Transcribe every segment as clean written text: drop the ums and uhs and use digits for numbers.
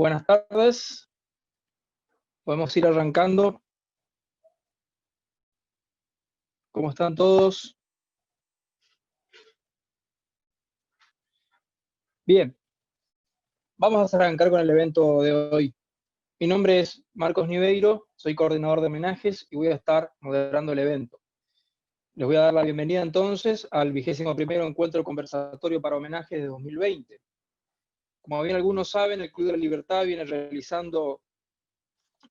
Buenas tardes, podemos ir arrancando. ¿Cómo están todos? Bien, vamos a arrancar con el evento de hoy. Mi nombre es Marcos Niveiro, soy coordinador de homenajes y voy a estar moderando el evento. Les voy a dar la bienvenida entonces al 21º Encuentro Conversatorio para Homenajes de 2020. Como bien algunos saben, el Club de la Libertad viene realizando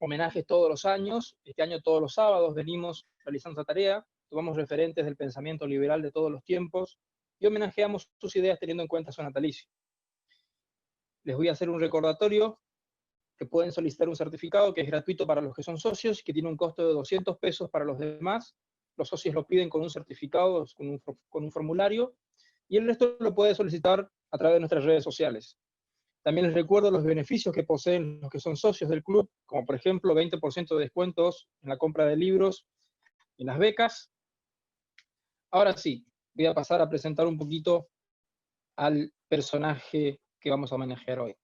homenajes todos los años. Este año todos los sábados venimos realizando esa tarea, tomamos referentes del pensamiento liberal de todos los tiempos y homenajeamos sus ideas teniendo en cuenta su natalicio. Les voy a hacer un recordatorio que pueden solicitar un certificado que es gratuito para los que son socios y que tiene un costo de 200 pesos para los demás. Los socios lo piden con un certificado, con un formulario, y el resto lo puede solicitar a través de nuestras redes sociales. También les recuerdo los beneficios que poseen los que son socios del club, como por ejemplo 20% de descuentos en la compra de libros y en las becas. Ahora sí, voy a pasar a presentar un poquito al personaje que vamos a homenajear hoy.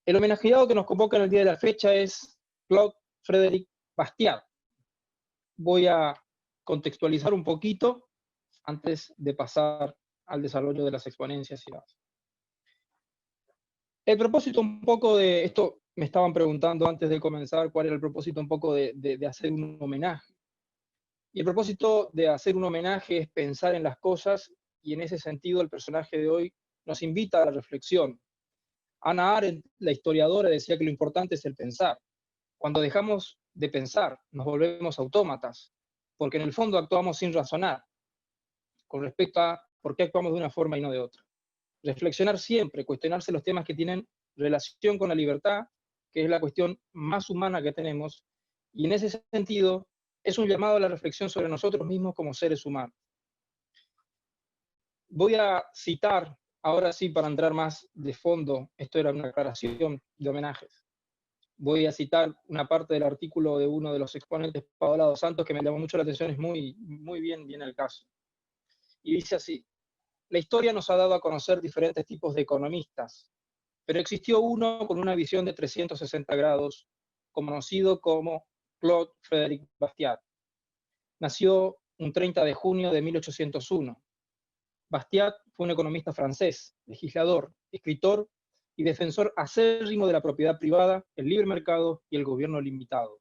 El homenajeado que nos convoca en el día de la fecha es Claude Frédéric Bastiat. Voy a contextualizar un poquito antes de pasar al desarrollo de las exponencias y demás. El propósito un poco de esto, me estaban preguntando antes de comenzar cuál era el propósito un poco de hacer un homenaje. Y el propósito de hacer un homenaje es pensar en las cosas, y en ese sentido el personaje de hoy nos invita a la reflexión. Hannah Arendt, la historiadora, decía que lo importante es el pensar. Cuando dejamos de pensar, nos volvemos autómatas, porque en el fondo actuamos sin razonar, con respecto a por qué actuamos de una forma y no de otra. Reflexionar siempre, cuestionarse los temas que tienen relación con la libertad, que es la cuestión más humana que tenemos, y en ese sentido es un llamado a la reflexión sobre nosotros mismos como seres humanos. Voy a citar, ahora sí, para entrar más de fondo, esto era una aclaración de homenajes, voy a citar una parte del artículo de uno de los exponentes, Paola dos Santos, que me llamó mucho la atención, es muy bien el caso. Y dice así: la historia nos ha dado a conocer diferentes tipos de economistas, pero existió uno con una visión de 360 grados, conocido como Claude Frédéric Bastiat. Nació un 30 de junio de 1801. Bastiat fue un economista francés, legislador, escritor y defensor acérrimo de la propiedad privada, el libre mercado y el gobierno limitado.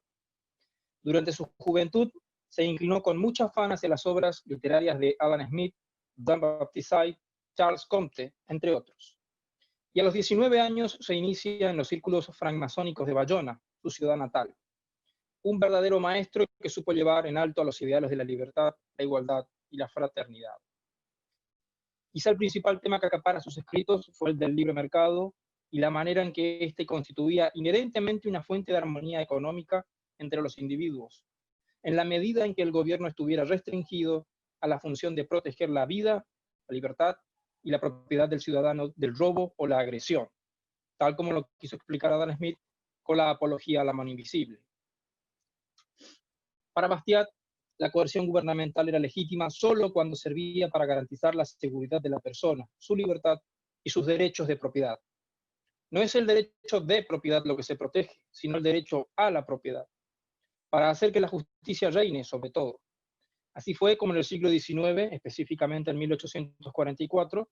Durante su juventud se inclinó con mucha afán hacia las obras literarias de Adam Smith, Jean-Baptiste, Charles Comte, entre otros. Y a los 19 años se inicia en los círculos francmasónicos de Bayona, su ciudad natal. Un verdadero maestro que supo llevar en alto a los ideales de la libertad, la igualdad y la fraternidad. Quizá el principal tema que acapara sus escritos fue el del libre mercado y la manera en que éste constituía inherentemente una fuente de armonía económica entre los individuos, en la medida en que el gobierno estuviera restringido a la función de proteger la vida, la libertad y la propiedad del ciudadano del robo o la agresión, tal como lo quiso explicar Adam Smith con la apología a la mano invisible. Para Bastiat, la coerción gubernamental era legítima solo cuando servía para garantizar la seguridad de la persona, su libertad y sus derechos de propiedad. No es el derecho de propiedad lo que se protege, sino el derecho a la propiedad, para hacer que la justicia reine sobre todo. Así fue como en el siglo XIX, específicamente en 1844,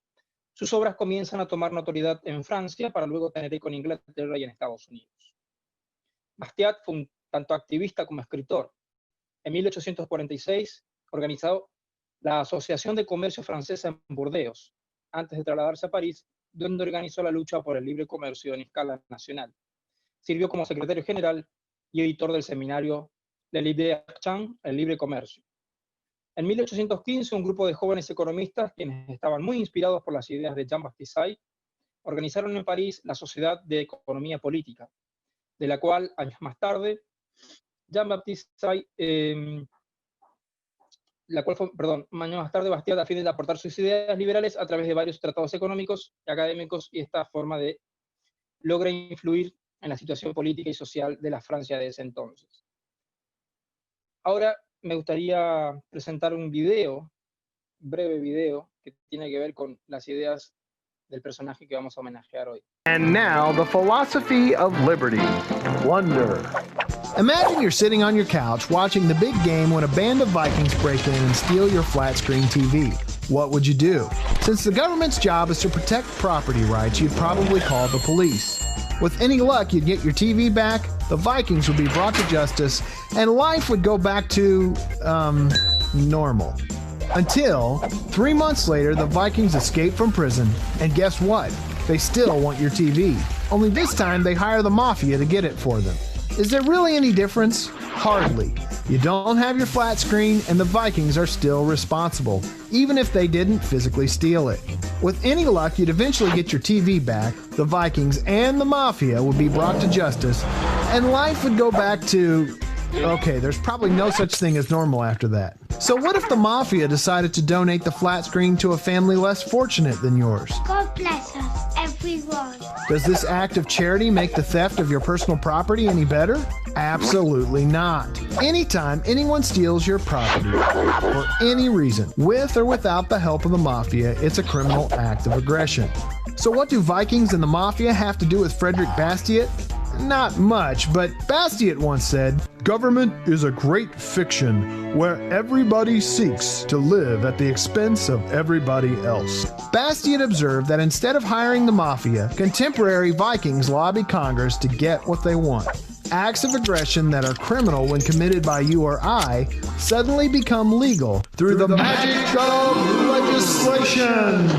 sus obras comienzan a tomar notoriedad en Francia para luego tener eco en Inglaterra y en Estados Unidos. Bastiat fue un tanto activista como escritor. En 1846 organizó la Asociación de Comercio Francesa en Burdeos, antes de trasladarse a París, donde organizó la lucha por el libre comercio en escala nacional. Sirvió como secretario general y editor del seminario Le Libre Champ, el libre comercio. En 1815, un grupo de jóvenes economistas, quienes estaban muy inspirados por las ideas de Jean-Baptiste, organizaron en París la Sociedad de Economía Política, de la cual, años más tarde, Jean-Baptiste, años más tarde, Bastiat, a fin de aportar sus ideas liberales a través de varios tratados económicos y académicos, y esta forma de logra influir en la situación política y social de la Francia de ese entonces. Ahora me gustaría presentar un video, breve video, que tiene que ver con las ideas del personaje que vamos a homenajear hoy. And now the philosophy of liberty, plunder. Imagine you're sitting on your couch watching the big game when a band of Vikings break in and steal your flat screen TV. What would you do? Since the government's job is to protect property rights, you'd probably call the police. With any luck, you'd get your TV back, the Vikings would be brought to justice, and life would go back to, normal. Until 3 months later, the Vikings escape from prison, and guess what? They still want your TV. Only this time they hire the mafia to get it for them. Is there really any difference? Hardly. You don't have your flat screen, and the Vikings are still responsible, even if they didn't physically steal it. With any luck, you'd eventually get your TV back, the Vikings and the mafia would be brought to justice, and life would go back to... Okay, there's probably no such thing as normal after that. So what if the mafia decided to donate the flat screen to a family less fortunate than yours? God bless us, everyone. Does this act of charity make the theft of your personal property any better? Absolutely not. Anytime anyone steals your property for any reason, with or without the help of the mafia, it's a criminal act of aggression. So what do Vikings and the mafia have to do with Frederick Bastiat? Not much, but Bastiat once said, "Government is a great fiction where everybody seeks to live at the expense of everybody else." Bastiat observed that instead of hiring the mafia, contemporary Vikings lobby Congress to get what they want. Acts of aggression that are criminal when committed by you or I suddenly become legal through the magic of legislation.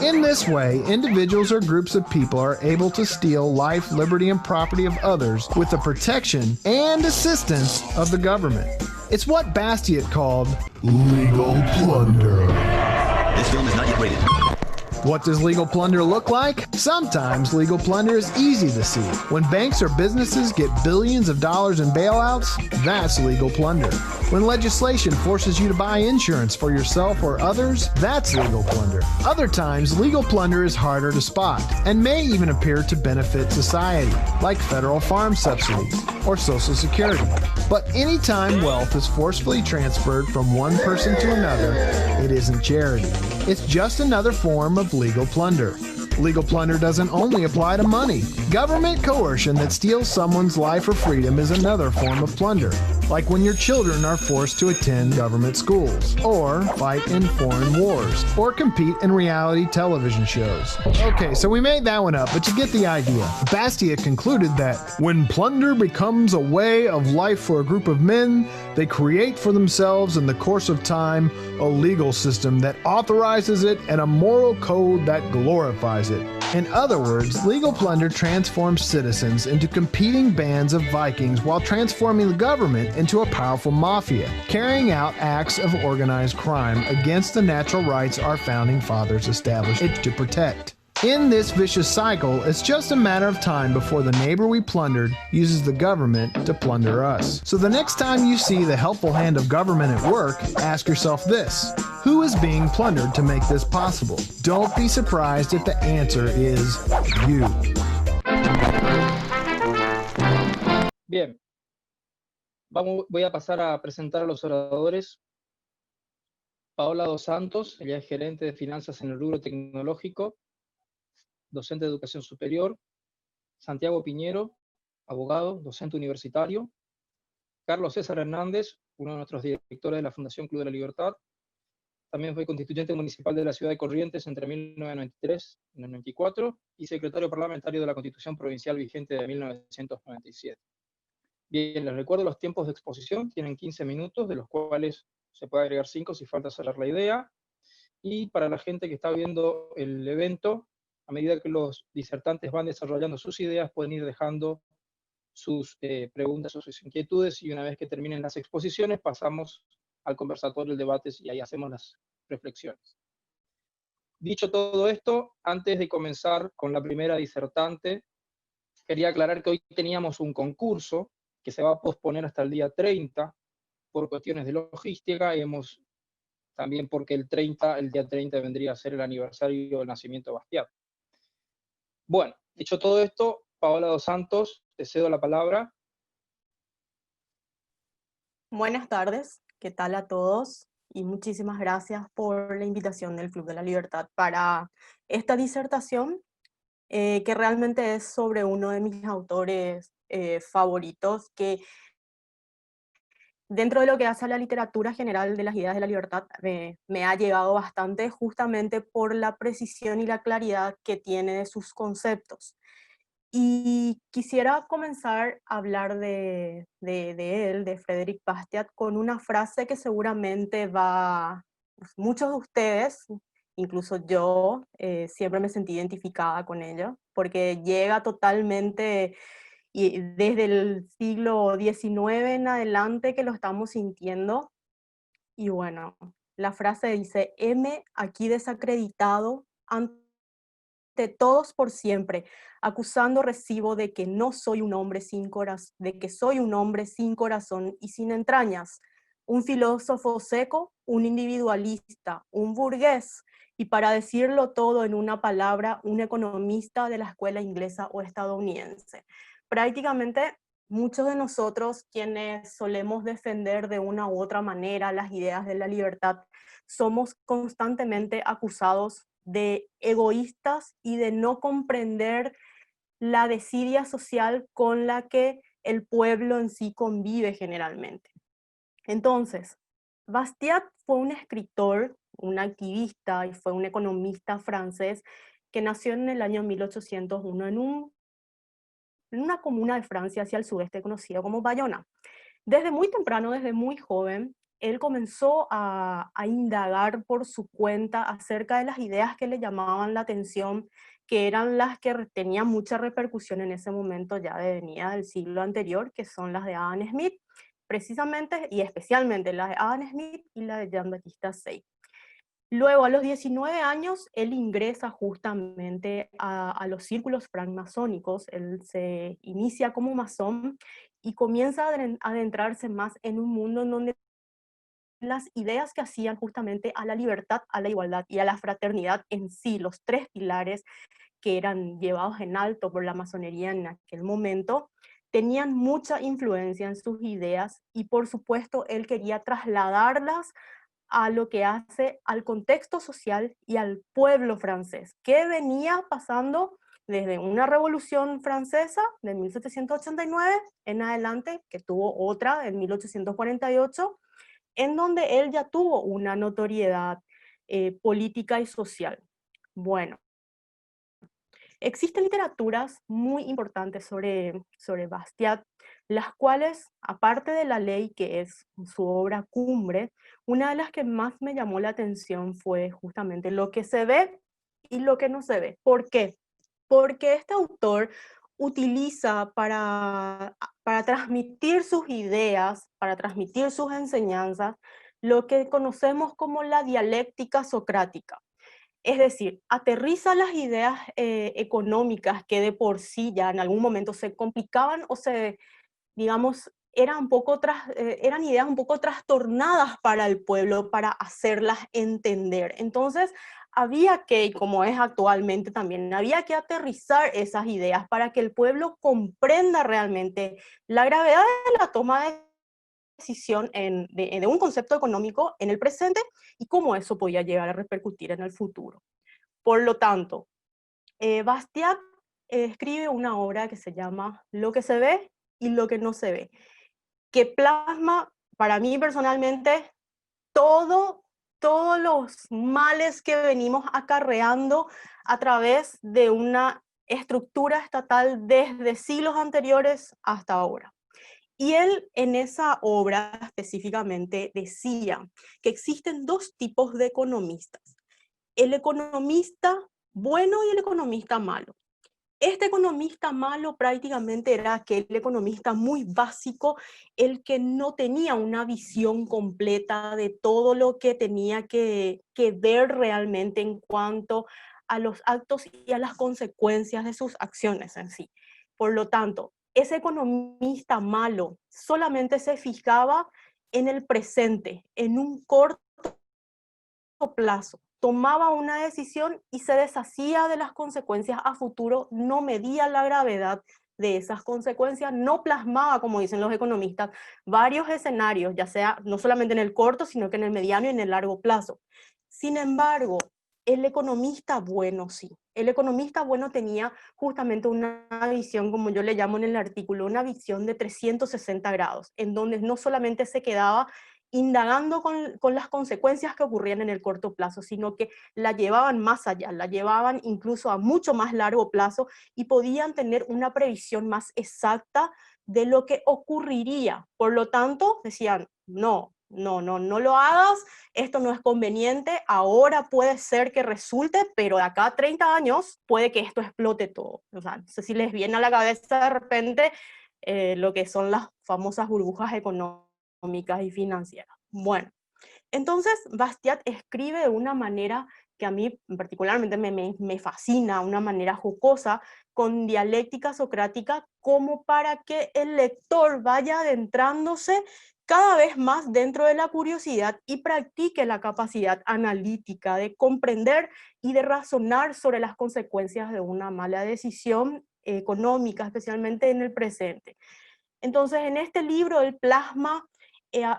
In this way, individuals or groups of people are able to steal life, liberty, and property of others with the protection and assistance of the government. It's what Bastiat called legal plunder. This film is not yet rated. What does legal plunder look like? Sometimes legal plunder is easy to see. When banks or businesses get billions of dollars in bailouts, that's legal plunder. When legislation forces you to buy insurance for yourself or others, that's legal plunder. Other times, legal plunder is harder to spot and may even appear to benefit society, like federal farm subsidies or Social Security. But anytime wealth is forcefully transferred from one person to another, it isn't charity. It's just another form of legal plunder. Legal plunder doesn't only apply to money. Government coercion that steals someone's life or freedom is another form of plunder, like when your children are forced to attend government schools, or fight in foreign wars, or compete in reality television shows. Okay, so we made that one up, but you get the idea. Bastiat concluded that when plunder becomes a way of life for a group of men, they create for themselves in the course of time a legal system that authorizes it and a moral code that glorifies it. In other words, legal plunder transforms citizens into competing bands of Vikings while transforming the government into a powerful mafia, carrying out acts of organized crime against the natural rights our founding fathers established it to protect. In this vicious cycle, it's just a matter of time before the neighbor we plundered uses the government to plunder us. So the next time you see the helpful hand of government at work, ask yourself this: who is being plundered to make this possible? Don't be surprised if the answer is you. Bien, voy a pasar a presentar a los oradores. Paola dos Santos, ella es gerente de finanzas en el rubro tecnológico, docente de educación superior. Santiago Piñero, abogado, docente universitario. Carlos César Hernández, uno de nuestros directores de la Fundación Club de la Libertad. También fue constituyente municipal de la ciudad de Corrientes entre 1993 y 1994 y secretario parlamentario de la Constitución Provincial vigente de 1997. Bien, les recuerdo los tiempos de exposición. Tienen 15 minutos, de los cuales se puede agregar 5 si falta cerrar la idea. Y para la gente que está viendo el evento, a medida que los disertantes van desarrollando sus ideas, pueden ir dejando sus preguntas o sus inquietudes, y una vez que terminen las exposiciones, pasamos al conversatorio, el debate, y ahí hacemos las reflexiones. Dicho todo esto, antes de comenzar con la primera disertante, quería aclarar que hoy teníamos un concurso que se va a posponer hasta el día 30 por cuestiones de logística, y también porque el día 30 vendría a ser el aniversario del nacimiento de Bastiat. Bueno, dicho todo esto, Paola dos Santos, te cedo la palabra. Buenas tardes, ¿qué tal a todos? y muchísimas gracias por la invitación del Club de la Libertad para esta disertación, que realmente es sobre uno de mis autores favoritos, que dentro de lo que hace a la literatura general de las ideas de la libertad me ha llegado bastante, justamente por la precisión y la claridad que tiene de sus conceptos. Y quisiera comenzar a hablar de él, de Frédéric Bastiat, con una frase que seguramente muchos de ustedes, incluso yo, siempre me sentí identificada con ella, porque llega totalmente, y desde el siglo XIX en adelante que lo estamos sintiendo. Y bueno, la frase dice: heme aquí desacreditado ante todos por siempre, acusando recibo de que no soy un hombre sin corazón, de que soy un hombre sin corazón y sin entrañas, un filósofo seco, un individualista, un burgués, y para decirlo todo en una palabra, un economista de la escuela inglesa o estadounidense. Prácticamente muchos de nosotros, quienes solemos defender de una u otra manera las ideas de la libertad, somos constantemente acusados de egoístas y de no comprender la desidia social con la que el pueblo en sí convive generalmente. Entonces, Bastiat fue un escritor, un activista y fue un economista francés que nació en el año 1801 en una comuna de Francia hacia el sudeste conocida como Bayona. Desde muy temprano, desde muy joven, él comenzó a indagar por su cuenta acerca de las ideas que le llamaban la atención, que eran las que tenían mucha repercusión en ese momento ya de venida del siglo anterior, que son las de Adam Smith, precisamente y especialmente las de Adam Smith y la de Jean-Baptiste Say. Luego, a los 19 años, él ingresa justamente a los círculos francmasónicos, él se inicia como masón y comienza a adentrarse más en un mundo en donde las ideas que hacían justamente a la libertad, a la igualdad y a la fraternidad en sí, los tres pilares que eran llevados en alto por la masonería en aquel momento, tenían mucha influencia en sus ideas y por supuesto él quería trasladarlas a lo que hace al contexto social y al pueblo francés, que venía pasando desde una revolución francesa de 1789 en adelante, que tuvo otra en 1848, en donde él ya tuvo una notoriedad política y social. Bueno, existen literaturas muy importantes sobre Bastiat, las cuales, aparte de La Ley, que es su obra cumbre, una de las que más me llamó la atención fue justamente Lo que se ve y lo que no se ve. ¿Por qué? Porque este autor utiliza para transmitir sus ideas, para transmitir sus enseñanzas, lo que conocemos como la dialéctica socrática. Es decir, aterriza las ideas económicas que de por sí ya en algún momento se complicaban o digamos, eran ideas un poco trastornadas para el pueblo para hacerlas entender. Entonces, había que, y como es actualmente también, había que aterrizar esas ideas para que el pueblo comprenda realmente la gravedad de la toma de decisión de un concepto económico en el presente y cómo eso podía llegar a repercutir en el futuro. Por lo tanto, Bastiat escribe una obra que se llama Lo que se ve y lo que no se ve, que plasma, para mí personalmente, todos los males que venimos acarreando a través de una estructura estatal desde siglos anteriores hasta ahora. Y él en esa obra específicamente decía que existen dos tipos de economistas: el economista bueno y el economista malo. Este economista malo prácticamente era aquel economista muy básico, el que no tenía una visión completa de todo lo que tenía que ver realmente en cuanto a los actos y a las consecuencias de sus acciones en sí. Por lo tanto, ese economista malo solamente se fijaba en el presente, en un corto plazo. Tomaba una decisión y se deshacía de las consecuencias a futuro, no medía la gravedad de esas consecuencias, no plasmaba, como dicen los economistas, varios escenarios, ya sea no solamente en el corto, sino que en el mediano y en el largo plazo. Sin embargo, el economista bueno sí. El economista bueno tenía justamente una visión, como yo le llamo en el artículo, una visión de 360 grados, en donde no solamente se quedaba indagando con las consecuencias que ocurrían en el corto plazo, sino que la llevaban más allá, la llevaban incluso a mucho más largo plazo y podían tener una previsión más exacta de lo que ocurriría. Por lo tanto, decían, no lo hagas, esto no es conveniente, ahora puede ser que resulte, pero de acá a 30 años puede que esto explote todo. O sea, no sé si les viene a la cabeza de repente lo que son las famosas burbujas económicas y financieras. Bueno, entonces Bastiat escribe de una manera que a mí particularmente me fascina, una manera jocosa, con dialéctica socrática, como para que el lector vaya adentrándose cada vez más dentro de la curiosidad y practique la capacidad analítica de comprender y de razonar sobre las consecuencias de una mala decisión económica, especialmente en el presente. Entonces, en este libro él plasma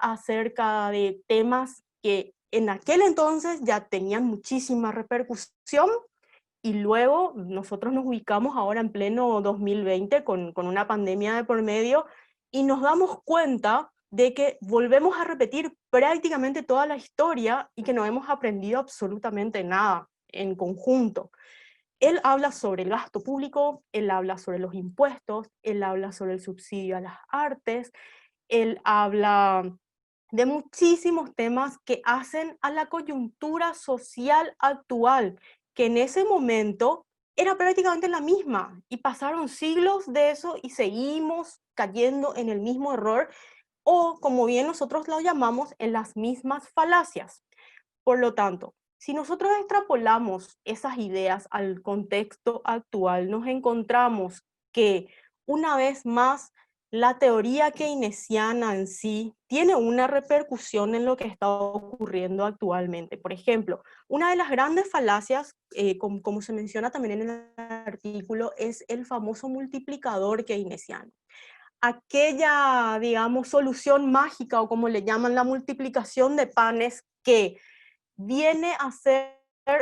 acerca de temas que en aquel entonces ya tenían muchísima repercusión, y luego nosotros nos ubicamos ahora en pleno 2020 con una pandemia de por medio y nos damos cuenta de que volvemos a repetir prácticamente toda la historia y que no hemos aprendido absolutamente nada en conjunto. Él habla sobre el gasto público, él habla sobre los impuestos, él habla sobre el subsidio a las artes, él habla de muchísimos temas que hacen a la coyuntura social actual, que en ese momento era prácticamente la misma, y pasaron siglos de eso y seguimos cayendo en el mismo error, o como bien nosotros lo llamamos, en las mismas falacias. Por lo tanto, si nosotros extrapolamos esas ideas al contexto actual, nos encontramos que una vez más la teoría keynesiana en sí tiene una repercusión en lo que está ocurriendo actualmente. Por ejemplo, una de las grandes falacias, como se menciona también en el artículo, es el famoso multiplicador keynesiano. Aquella, digamos, solución mágica, o como le llaman, la multiplicación de panes, que viene a ser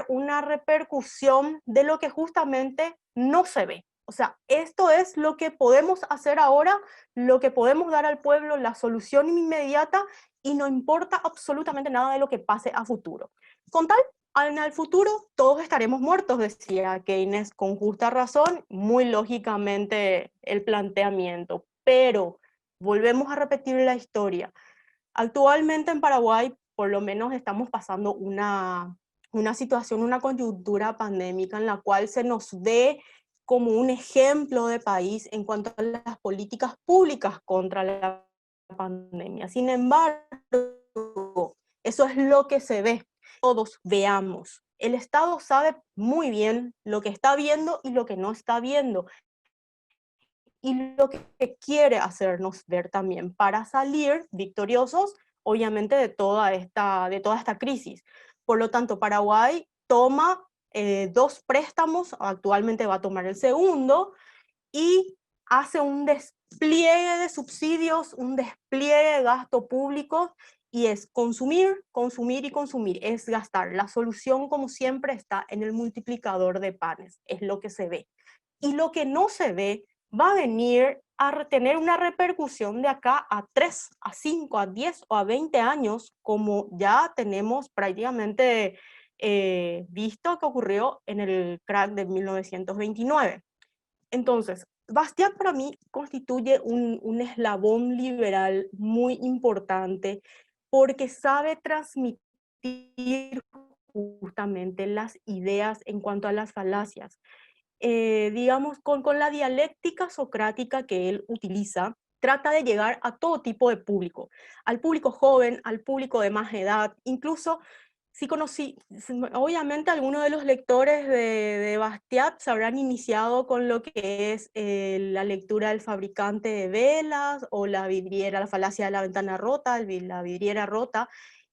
una repercusión de lo que justamente no se ve. O sea, esto es lo que podemos hacer ahora, lo que podemos dar al pueblo, la solución inmediata, y no importa absolutamente nada de lo que pase a futuro. Con tal, en el futuro todos estaremos muertos, decía Keynes con justa razón, muy lógicamente el planteamiento. Pero volvemos a repetir la historia. Actualmente en Paraguay, por lo menos estamos pasando una situación, una coyuntura pandémica en la cual se nos ve como un ejemplo de país en cuanto a las políticas públicas contra la pandemia. Sin embargo, eso es lo que se ve. Todos veamos. El Estado sabe muy bien lo que está viendo y lo que no está viendo, y lo que quiere hacernos ver también para salir victoriosos, obviamente, de toda esta crisis. Por lo tanto, Paraguay toma 2 préstamos, actualmente va a tomar el segundo, y hace un despliegue de subsidios, un despliegue de gasto público, y es consumir, consumir y consumir, es gastar. La solución, como siempre, está en el multiplicador de panes, es lo que se ve. Y lo que no se ve va a venir a tener una repercusión de acá a 3, a 5, a 10 o a 20 años, como ya tenemos prácticamente visto que ocurrió en el crack de 1929. Entonces, Bastiat para mí constituye un eslabón liberal muy importante, porque sabe transmitir justamente las ideas en cuanto a las falacias. Digamos, con la dialéctica socrática que él utiliza, trata de llegar a todo tipo de público, al público joven, al público de más edad, incluso si conocí, obviamente algunos de los lectores de Bastiat se habrán iniciado con lo que es la lectura del fabricante de velas, o la vidriera, la falacia de la ventana rota, la vidriera rota,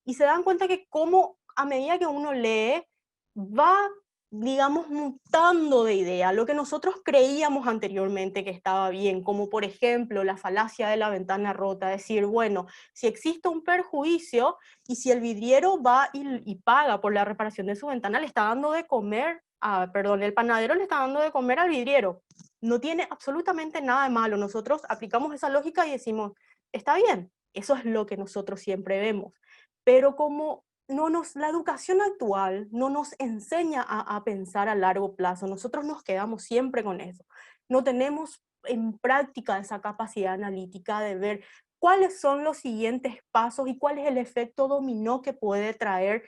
y se dan cuenta que como a medida que uno lee, va digamos, mutando de idea. Lo que nosotros creíamos anteriormente que estaba bien, como por ejemplo la falacia de la ventana rota, decir, bueno, si existe un perjuicio y si el vidriero va y paga por la reparación de su ventana, le está dando de comer, perdón, el panadero le está dando de comer al vidriero. No tiene absolutamente nada de malo. Nosotros aplicamos esa lógica y decimos, está bien, eso es lo que nosotros siempre vemos. Pero como la educación actual no nos enseña a pensar a largo plazo, nosotros nos quedamos siempre con eso. No tenemos en práctica esa capacidad analítica de ver cuáles son los siguientes pasos y cuál es el efecto dominó que puede traer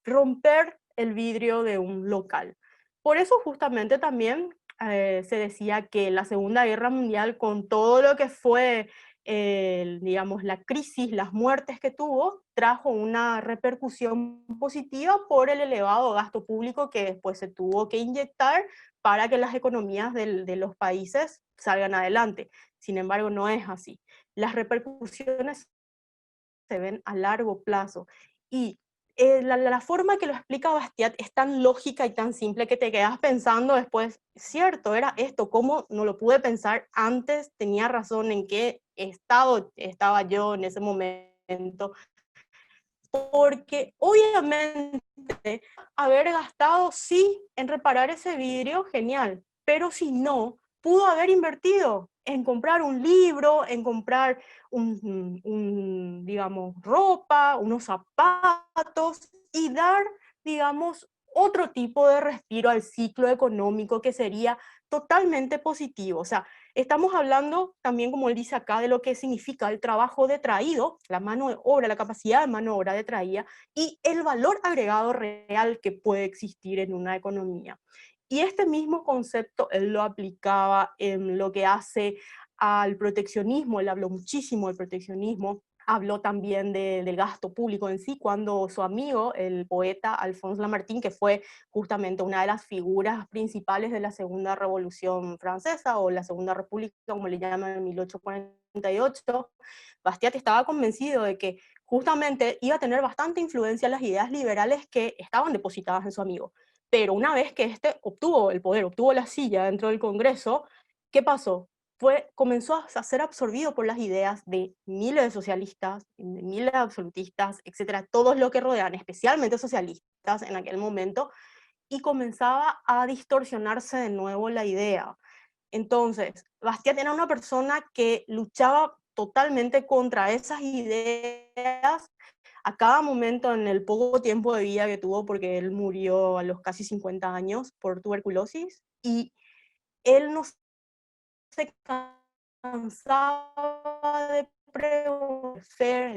romper el vidrio de un local. Por eso justamente también se decía que la Segunda Guerra Mundial, con todo lo que fue digamos, la crisis, las muertes que tuvo, trajo una repercusión positiva por el elevado gasto público que después se tuvo que inyectar para que las economías de los países salgan adelante. Sin embargo, no es así. Las repercusiones se ven a largo plazo. Y la forma que lo explica Bastiat es tan lógica y tan simple que te quedas pensando después, cierto, era esto, ¿cómo no lo pude pensar antes? Tenía razón, ¿en qué estado estaba yo en ese momento? Porque obviamente haber gastado sí en reparar ese vidrio, genial, pero si no, pudo haber invertido en comprar un libro, en comprar digamos, ropa, unos zapatos y dar, digamos, otro tipo de respiro al ciclo económico que sería totalmente positivo. O sea, estamos hablando también, como él dice acá, de lo que significa el trabajo detraído, la mano de obra, la capacidad de mano de obra detraída y el valor agregado real que puede existir en una economía. Y este mismo concepto él lo aplicaba en lo que hace al proteccionismo, él habló muchísimo del proteccionismo, habló también del gasto público en sí, cuando su amigo, el poeta Alphonse Lamartine, que fue justamente una de las figuras principales de la Segunda Revolución Francesa, o la Segunda República, como le llaman en 1848, Bastiat estaba convencido de que justamente iba a tener bastante influencia en las ideas liberales que estaban depositadas en su amigo. Pero una vez que éste obtuvo el poder, obtuvo la silla dentro del Congreso, ¿qué pasó? Comenzó a ser absorbido por las ideas de miles de socialistas, de miles de absolutistas, etcétera, todos los que rodean, especialmente socialistas en aquel momento, y comenzaba a distorsionarse de nuevo la idea. Entonces, Bastiat era una persona que luchaba totalmente contra esas ideas a cada momento en el poco tiempo de vida que tuvo, porque él murió a los casi 50 años por tuberculosis, y él no se cansaba de preguntar,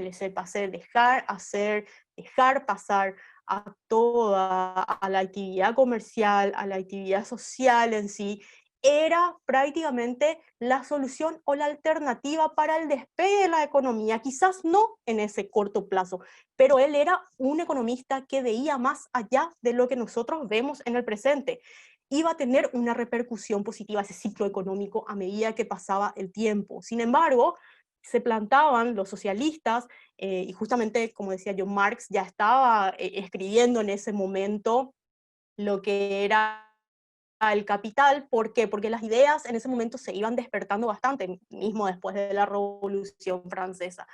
dejar hacer, dejar pasar a toda, a la actividad comercial, a la actividad social en sí, era prácticamente la solución o la alternativa para el despegue de la economía, quizás no en ese corto plazo, pero él era un economista que veía más allá de lo que nosotros vemos en el presente. Iba a tener una repercusión positiva ese ciclo económico a medida que pasaba el tiempo. Sin embargo, se plantaban los socialistas, y justamente, como decía yo, Marx ya estaba escribiendo en ese momento lo que era el Capital. ¿Por qué? Porque las ideas en ese momento se iban despertando bastante, mismo después de la Revolución Francesa,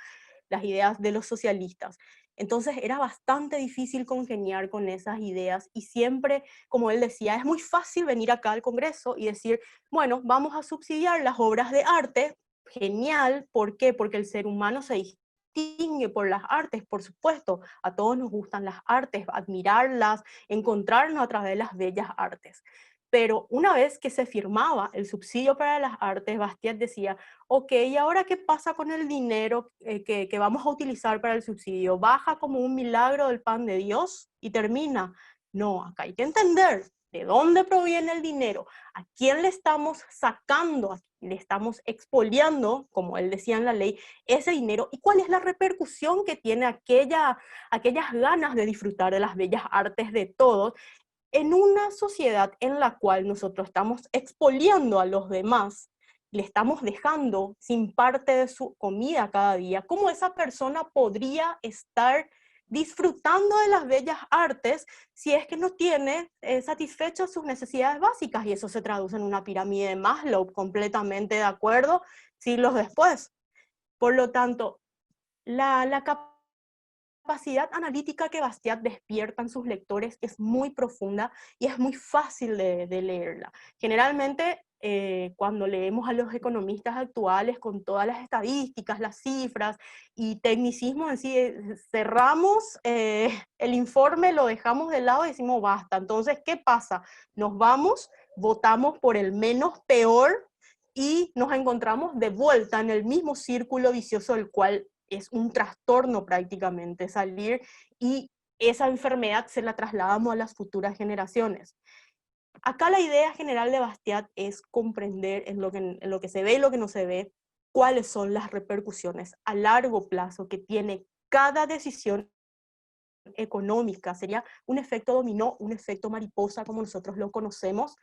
las ideas de los socialistas. Entonces era bastante difícil congeniar con esas ideas y siempre, como él decía, es muy fácil venir acá al Congreso y decir, bueno, vamos a subsidiar las obras de arte. Genial, ¿por qué? Porque el ser humano se distingue por las artes, por supuesto, a todos nos gustan las artes, admirarlas, encontrarnos a través de las bellas artes. Pero una vez que se firmaba el subsidio para las artes, Bastiat decía, ok, ¿y ahora qué pasa con el dinero que vamos a utilizar para el subsidio? ¿Baja como un milagro del pan de Dios y termina? No, acá hay que entender de dónde proviene el dinero, a quién le estamos sacando, a quién le estamos expoliando, como él decía en la ley, ese dinero, y cuál es la repercusión que tiene aquellas ganas de disfrutar de las bellas artes de todos, en una sociedad en la cual nosotros estamos expoliando a los demás, le estamos dejando sin parte de su comida cada día. ¿Cómo esa persona podría estar disfrutando de las bellas artes si es que no tiene satisfechas sus necesidades básicas, y eso se traduce en una pirámide de Maslow, completamente de acuerdo, siglos después. Por lo tanto, la capacidad analítica que Bastiat despierta en sus lectores es muy profunda y es muy fácil de leerla. Generalmente, cuando leemos a los economistas actuales con todas las estadísticas, las cifras y tecnicismos en sí, cerramos el informe, lo dejamos de lado y decimos basta. Entonces, ¿qué pasa? Nos vamos, votamos por el menos peor y nos encontramos de vuelta en el mismo círculo vicioso del cual es un trastorno prácticamente salir, y esa enfermedad se la trasladamos a las futuras generaciones. Acá la idea general de Bastiat es comprender en lo que se ve y lo que no se ve, cuáles son las repercusiones a largo plazo que tiene cada decisión económica. Sería un efecto dominó, un efecto mariposa como nosotros lo conocemos,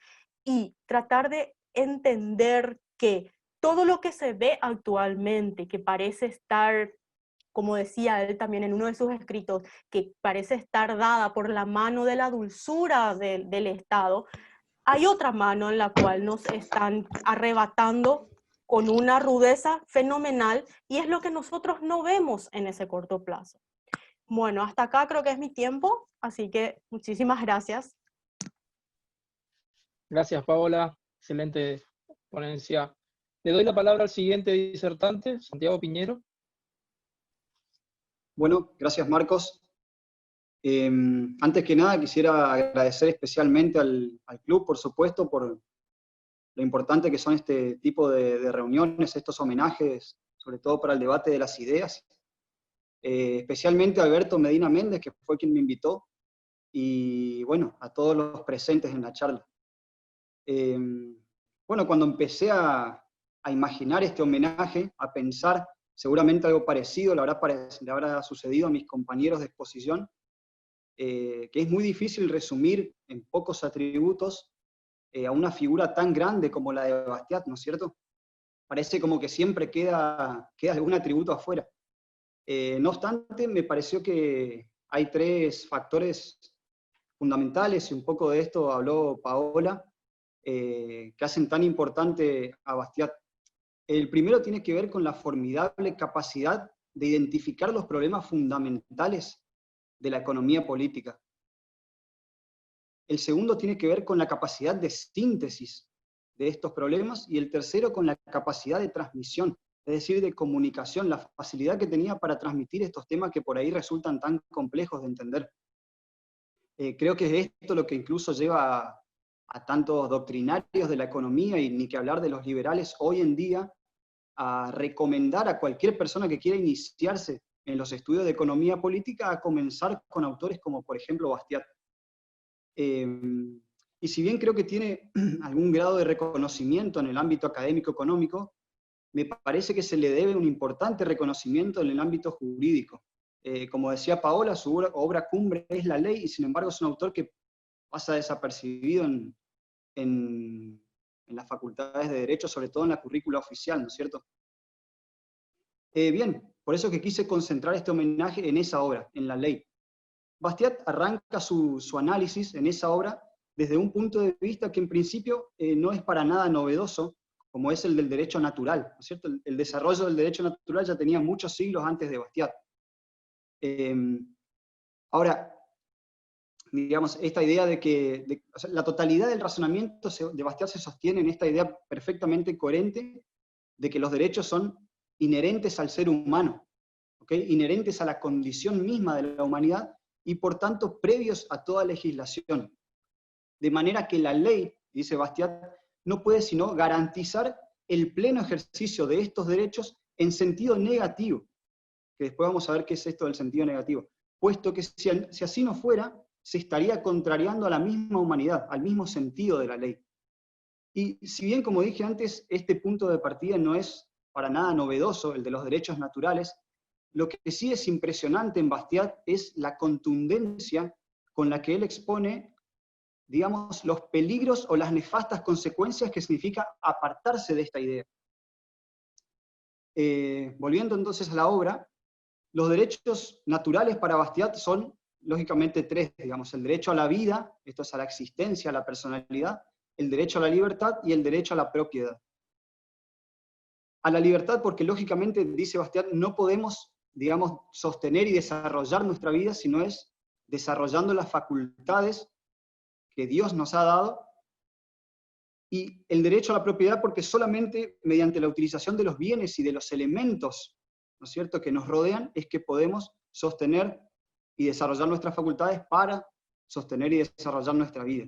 y tratar de entender que todo lo que se ve actualmente, que parece estar, como decía él también en uno de sus escritos, que parece estar dada por la mano de la dulzura del Estado, hay otra mano en la cual nos están arrebatando con una rudeza fenomenal, y es lo que nosotros no vemos en ese corto plazo. Bueno, hasta acá creo que es mi tiempo, así que muchísimas gracias. Gracias, Paola. Excelente ponencia. Le doy la palabra al siguiente disertante, Santiago Piñero. Bueno, gracias, Marcos. Antes que nada quisiera agradecer especialmente al club, por supuesto, por lo importante que son este tipo de reuniones, estos homenajes, sobre todo para el debate de las ideas. Especialmente a Alberto Medina Méndez, que fue quien me invitó, y bueno, a todos los presentes en la charla. Bueno, cuando empecé a imaginar este homenaje, a pensar, seguramente algo parecido le habrá sucedido a mis compañeros de exposición, que es muy difícil resumir en pocos atributos a una figura tan grande como la de Bastiat, ¿no es cierto? Parece como que siempre queda algún atributo afuera. No obstante, me pareció que hay tres factores fundamentales, y un poco de esto habló Paola, que hacen tan importante a Bastiat. El primero tiene que ver con la formidable capacidad de identificar los problemas fundamentales de la economía política. El segundo tiene que ver con la capacidad de síntesis de estos problemas, y el tercero con la capacidad de transmisión, es decir, de comunicación, la facilidad que tenía para transmitir estos temas que por ahí resultan tan complejos de entender. Creo que es esto lo que incluso lleva a tantos doctrinarios de la economía, y ni que hablar de los liberales hoy en día, a recomendar a cualquier persona que quiera iniciarse en los estudios de economía política a comenzar con autores como, por ejemplo, Bastiat. Y si bien creo que tiene algún grado de reconocimiento en el ámbito académico-económico, me parece que se le debe un importante reconocimiento en el ámbito jurídico. Como decía Paola, su obra cumbre es La Ley, y sin embargo es un autor que pasa desapercibido en las facultades de Derecho, sobre todo en la currícula oficial, ¿no es cierto? Bien, por eso que quise concentrar este homenaje en esa obra, en La Ley. Bastiat arranca su análisis en esa obra desde un punto de vista que en principio no es para nada novedoso, como es el del derecho natural, ¿no es cierto? El desarrollo del derecho natural ya tenía muchos siglos antes de Bastiat. Ahora, digamos, esta idea de que o sea, la totalidad del razonamiento de Bastiat se sostiene en esta idea perfectamente coherente de que los derechos son inherentes al ser humano, ¿okay? Inherentes a la condición misma de la humanidad, y por tanto previos a toda legislación. De manera que la ley, dice Bastiat, no puede sino garantizar el pleno ejercicio de estos derechos en sentido negativo, que después vamos a ver qué es esto del sentido negativo, puesto que si así no fuera, se estaría contrariando a la misma humanidad, al mismo sentido de la ley. Y si bien, como dije antes, este punto de partida no es para nada novedoso, el de los derechos naturales, lo que sí es impresionante en Bastiat es la contundencia con la que él expone, digamos, los peligros o las nefastas consecuencias que significa apartarse de esta idea. Volviendo entonces a la obra, Los derechos naturales para Bastiat son, lógicamente, tres, digamos, el derecho a la vida, esto es a la existencia, a la personalidad, el derecho a la libertad y el derecho a la propiedad. A la libertad porque, lógicamente, dice Bastiat, no podemos, digamos, sostener y desarrollar nuestra vida si no es desarrollando las facultades que Dios nos ha dado, y el derecho a la propiedad porque solamente mediante la utilización de los bienes y de los elementos, ¿no es cierto?, que nos rodean, es que podemos sostener y desarrollar nuestras facultades para sostener y desarrollar nuestra vida.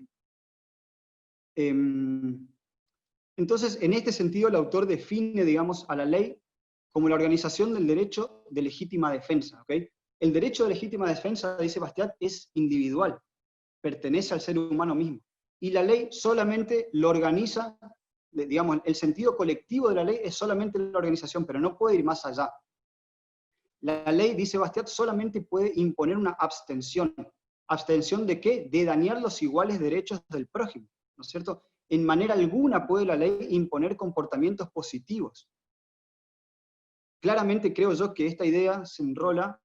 Entonces, en este sentido, el autor define, digamos, a la ley como la organización del derecho de legítima defensa, ¿ok? El derecho de legítima defensa, dice Bastiat, es individual, pertenece al ser humano mismo. Y la ley solamente lo organiza, digamos, el sentido colectivo de la ley es solamente la organización, pero no puede ir más allá. La ley, dice Bastiat, solamente puede imponer una abstención. ¿Abstención de qué? De dañar los iguales derechos del prójimo, ¿no es cierto? En manera alguna puede la ley imponer comportamientos positivos. Claramente creo yo que esta idea se enrola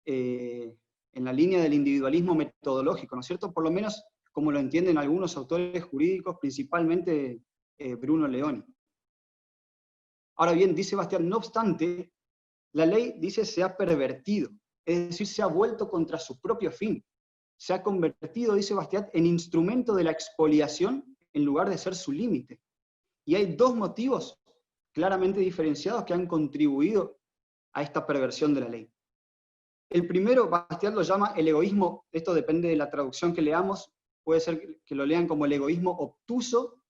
en la línea del individualismo metodológico, ¿no es cierto? Por lo menos como lo entienden algunos autores jurídicos, principalmente Bruno Leoni. Ahora bien, dice Bastiat, no obstante, la ley, dice, se ha pervertido, es decir, se ha vuelto contra su propio fin. Se ha convertido, dice Bastiat, en instrumento de la expoliación en lugar de ser su límite. Y hay dos motivos claramente diferenciados que han contribuido a esta perversión de la ley. El primero, Bastiat lo llama el egoísmo, esto depende de la traducción que leamos, puede ser que lo lean como el egoísmo obtuso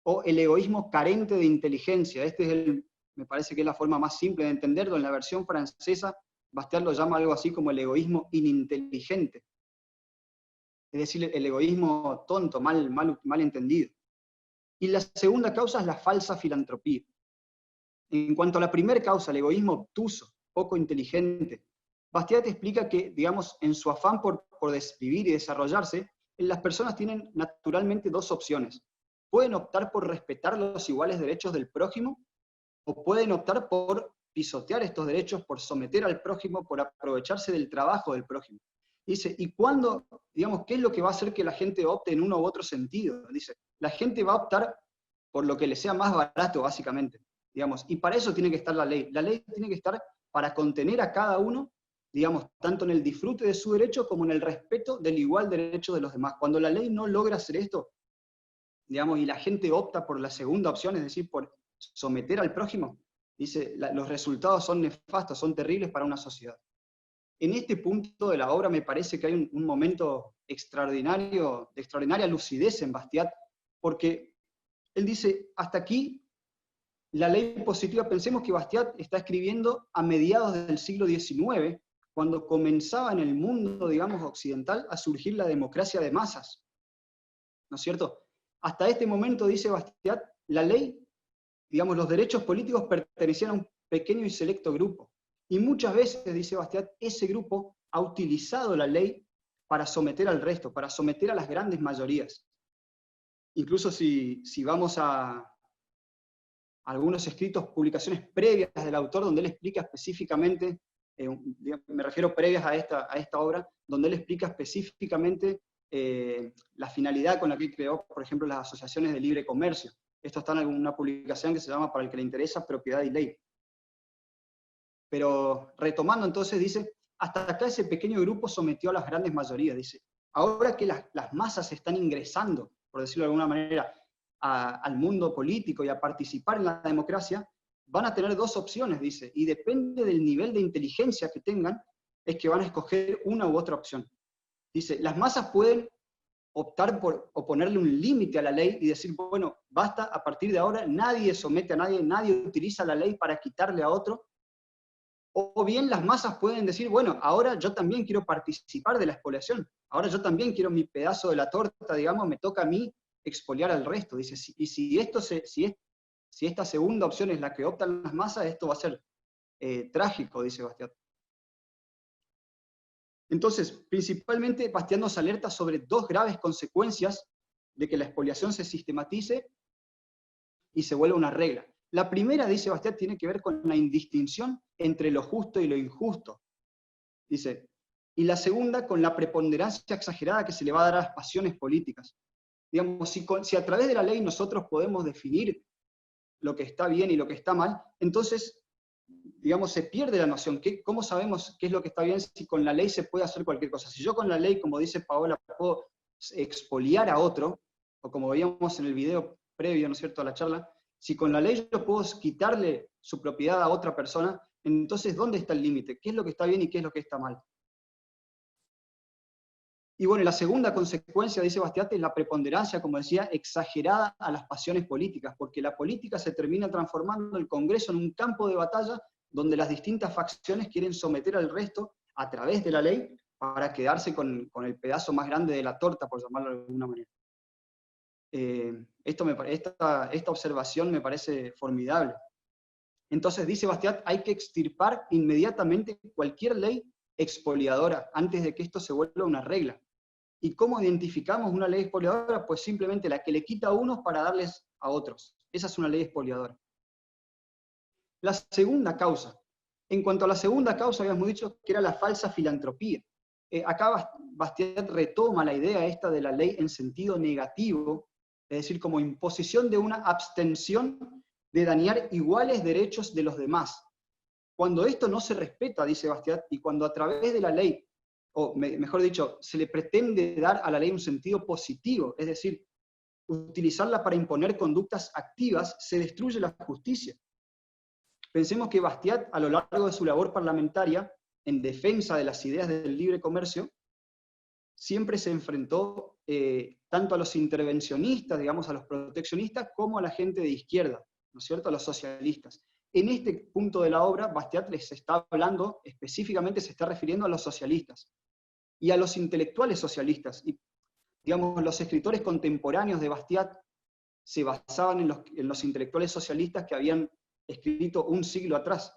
o el egoísmo carente de inteligencia. Me parece que es la forma más simple de entenderlo. En la versión francesa, Bastiat lo llama algo así como el egoísmo ininteligente. Es decir, el egoísmo tonto, mal entendido. Y la segunda causa es la falsa filantropía. En cuanto a la primera causa, el egoísmo obtuso, poco inteligente, Bastiat explica que, digamos, en su afán por vivir y desarrollarse, las personas tienen naturalmente dos opciones. Pueden optar por respetar los iguales derechos del prójimo, o pueden optar por pisotear estos derechos, por someter al prójimo, por aprovecharse del trabajo del prójimo. Dice, ¿y cuándo, digamos, qué es lo que va a hacer que la gente opte en uno u otro sentido? Dice, la gente va a optar por lo que le sea más barato, básicamente, digamos, y para eso tiene que estar la ley. La ley tiene que estar para contener a cada uno, digamos, tanto en el disfrute de su derecho como en el respeto del igual derecho de los demás. Cuando la ley no logra hacer esto, digamos, y la gente opta por la segunda opción, es decir, por someter al prójimo, dice, los resultados son nefastos, son terribles para una sociedad. En este punto de la obra me parece que hay un momento extraordinario, de extraordinaria lucidez en Bastiat, porque él dice, hasta aquí la ley positiva, pensemos que Bastiat está escribiendo a mediados del siglo XIX, cuando comenzaba en el mundo, digamos, occidental, a surgir la democracia de masas, ¿no es cierto? Hasta este momento, dice Bastiat, la ley, digamos, los derechos políticos pertenecían a un pequeño y selecto grupo. Y muchas veces, dice Bastiat, ese grupo ha utilizado la ley para someter al resto, para someter a las grandes mayorías. Incluso si vamos a algunos escritos, publicaciones previas del autor, donde él explica específicamente, me refiero previas a esta obra, donde él explica específicamente la finalidad con la que creó, por ejemplo, las asociaciones de libre comercio. Esto está en una publicación que se llama, para el que le interesa, Propiedad y Ley. Pero retomando entonces, dice, hasta acá ese pequeño grupo sometió a las grandes mayorías, dice. Ahora que las masas están ingresando, por decirlo de alguna manera, al mundo político y a participar en la democracia, van a tener dos opciones, dice, y depende del nivel de inteligencia que tengan, es que van a escoger una u otra opción. Dice, las masas pueden optar por ponerle un límite a la ley y decir, bueno, basta, a partir de ahora nadie somete a nadie, nadie utiliza la ley para quitarle a otro. O bien las masas pueden decir, bueno, ahora yo también quiero participar de la expoliación, ahora yo también quiero mi pedazo de la torta, digamos, me toca a mí expoliar al resto. Dice, y si esta segunda opción es la que optan las masas, esto va a ser trágico, dice Bastiat. Entonces, principalmente Bastiat nos alerta sobre dos graves consecuencias de que la expoliación se sistematice y se vuelva una regla. La primera, dice Bastiat, tiene que ver con la indistinción entre lo justo y lo injusto. Dice, y la segunda con la preponderancia exagerada que se le va a dar a las pasiones políticas. Digamos, si a través de la ley nosotros podemos definir lo que está bien y lo que está mal, entonces, digamos, se pierde la noción. ¿Cómo sabemos qué es lo que está bien si con la ley se puede hacer cualquier cosa? Si yo con la ley, como dice Paola, puedo expoliar a otro, o como veíamos en el video previo, ¿no es cierto?, a la charla, si con la ley yo puedo quitarle su propiedad a otra persona, entonces, ¿dónde está el límite? ¿Qué es lo que está bien y qué es lo que está mal? Y bueno, la segunda consecuencia, dice Bastiat, es la preponderancia, como decía, exagerada a las pasiones políticas, porque la política se termina transformando el Congreso en un campo de batalla donde las distintas facciones quieren someter al resto a través de la ley para quedarse con el pedazo más grande de la torta, por llamarlo de alguna manera. Esta observación me parece formidable. Entonces, dice Bastiat, hay que extirpar inmediatamente cualquier ley expoliadora antes de que esto se vuelva una regla. ¿Y cómo identificamos una ley expoliadora? Pues simplemente la que le quita a unos para darles a otros. Esa es una ley expoliadora. La segunda causa. En cuanto a la segunda causa, habíamos dicho que era la falsa filantropía. Acá Bastiat retoma la idea esta de la ley en sentido negativo, es decir, como imposición de una abstención de dañar iguales derechos de los demás. Cuando esto no se respeta, dice Bastiat, y cuando a través de la ley, o mejor dicho, se le pretende dar a la ley un sentido positivo, es decir, utilizarla para imponer conductas activas, se destruye la justicia. Pensemos que Bastiat, a lo largo de su labor parlamentaria, en defensa de las ideas del libre comercio, siempre se enfrentó tanto a los intervencionistas, digamos, a los proteccionistas, como a la gente de izquierda, ¿no es cierto?, a los socialistas. En este punto de la obra, Bastiat les está hablando, específicamente se está refiriendo a los socialistas y a los intelectuales socialistas. Y, digamos, los escritores contemporáneos de Bastiat se basaban en los intelectuales socialistas que habían escrito un siglo atrás.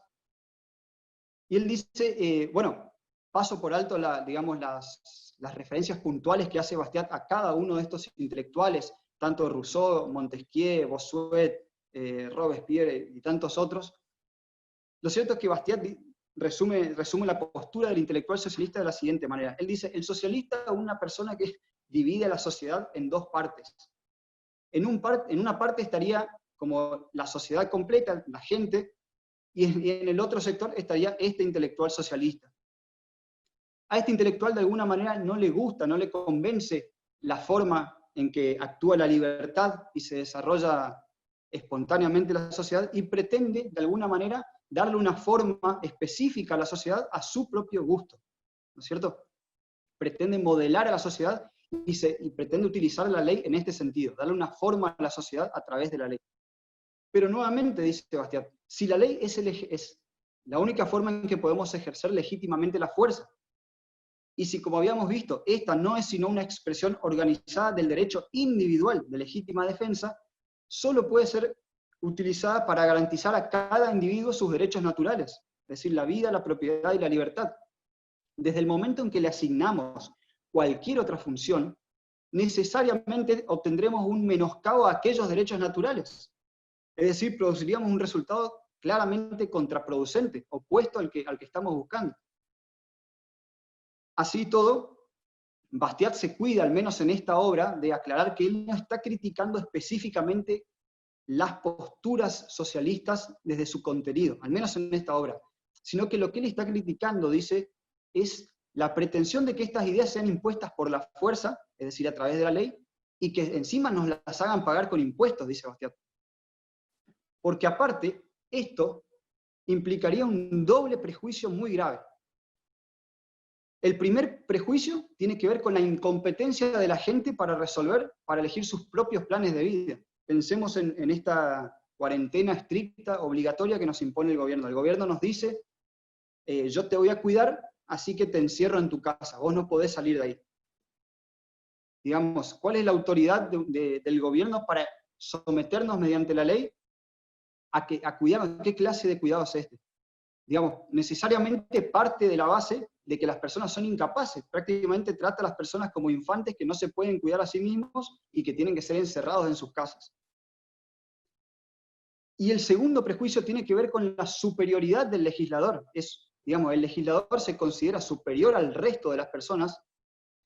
Y él dice, bueno, paso por alto digamos, las referencias puntuales que hace Bastiat a cada uno de estos intelectuales, tanto Rousseau, Montesquieu, Bossuet, Robespierre y tantos otros. Lo cierto es que Bastiat resume la postura del intelectual socialista de la siguiente manera. Él dice, el socialista es una persona que divide a la sociedad en dos partes. En una parte estaría como la sociedad completa, la gente, y en el otro sector estaría este intelectual socialista. A este intelectual de alguna manera no le gusta, no le convence la forma en que actúa la libertad y se desarrolla espontáneamente la sociedad, y pretende de alguna manera darle una forma específica a la sociedad a su propio gusto, ¿no es cierto? Pretende modelar a la sociedad y pretende utilizar la ley en este sentido, darle una forma a la sociedad a través de la ley. Pero nuevamente, dice Bastiat, si la ley es la única forma en que podemos ejercer legítimamente la fuerza, y si, como habíamos visto, esta no es sino una expresión organizada del derecho individual de legítima defensa, solo puede ser utilizada para garantizar a cada individuo sus derechos naturales, es decir, la vida, la propiedad y la libertad. Desde el momento en que le asignamos cualquier otra función, necesariamente obtendremos un menoscabo a aquellos derechos naturales. Es decir, produciríamos un resultado claramente contraproducente, opuesto al que estamos buscando. Así todo, Bastiat se cuida, al menos en esta obra, de aclarar que él no está criticando específicamente las posturas socialistas desde su contenido, al menos en esta obra, sino que lo que él está criticando, dice, es la pretensión de que estas ideas sean impuestas por la fuerza, es decir, a través de la ley, y que encima nos las hagan pagar con impuestos, dice Bastiat. Porque aparte, esto implicaría un doble prejuicio muy grave. El primer prejuicio tiene que ver con la incompetencia de la gente para elegir sus propios planes de vida. Pensemos en esta cuarentena estricta, obligatoria que nos impone el gobierno. El gobierno nos dice, yo te voy a cuidar, así que te encierro en tu casa, vos no podés salir de ahí. Digamos, ¿cuál es la autoridad del gobierno para someternos mediante la ley a cuidarnos? ¿Qué clase de cuidado es este? Digamos, necesariamente parte de la base de que las personas son incapaces. Prácticamente trata a las personas como infantes que no se pueden cuidar a sí mismos y que tienen que ser encerrados en sus casas. Y el segundo prejuicio tiene que ver con la superioridad del legislador. Es, digamos, el legislador se considera superior al resto de las personas,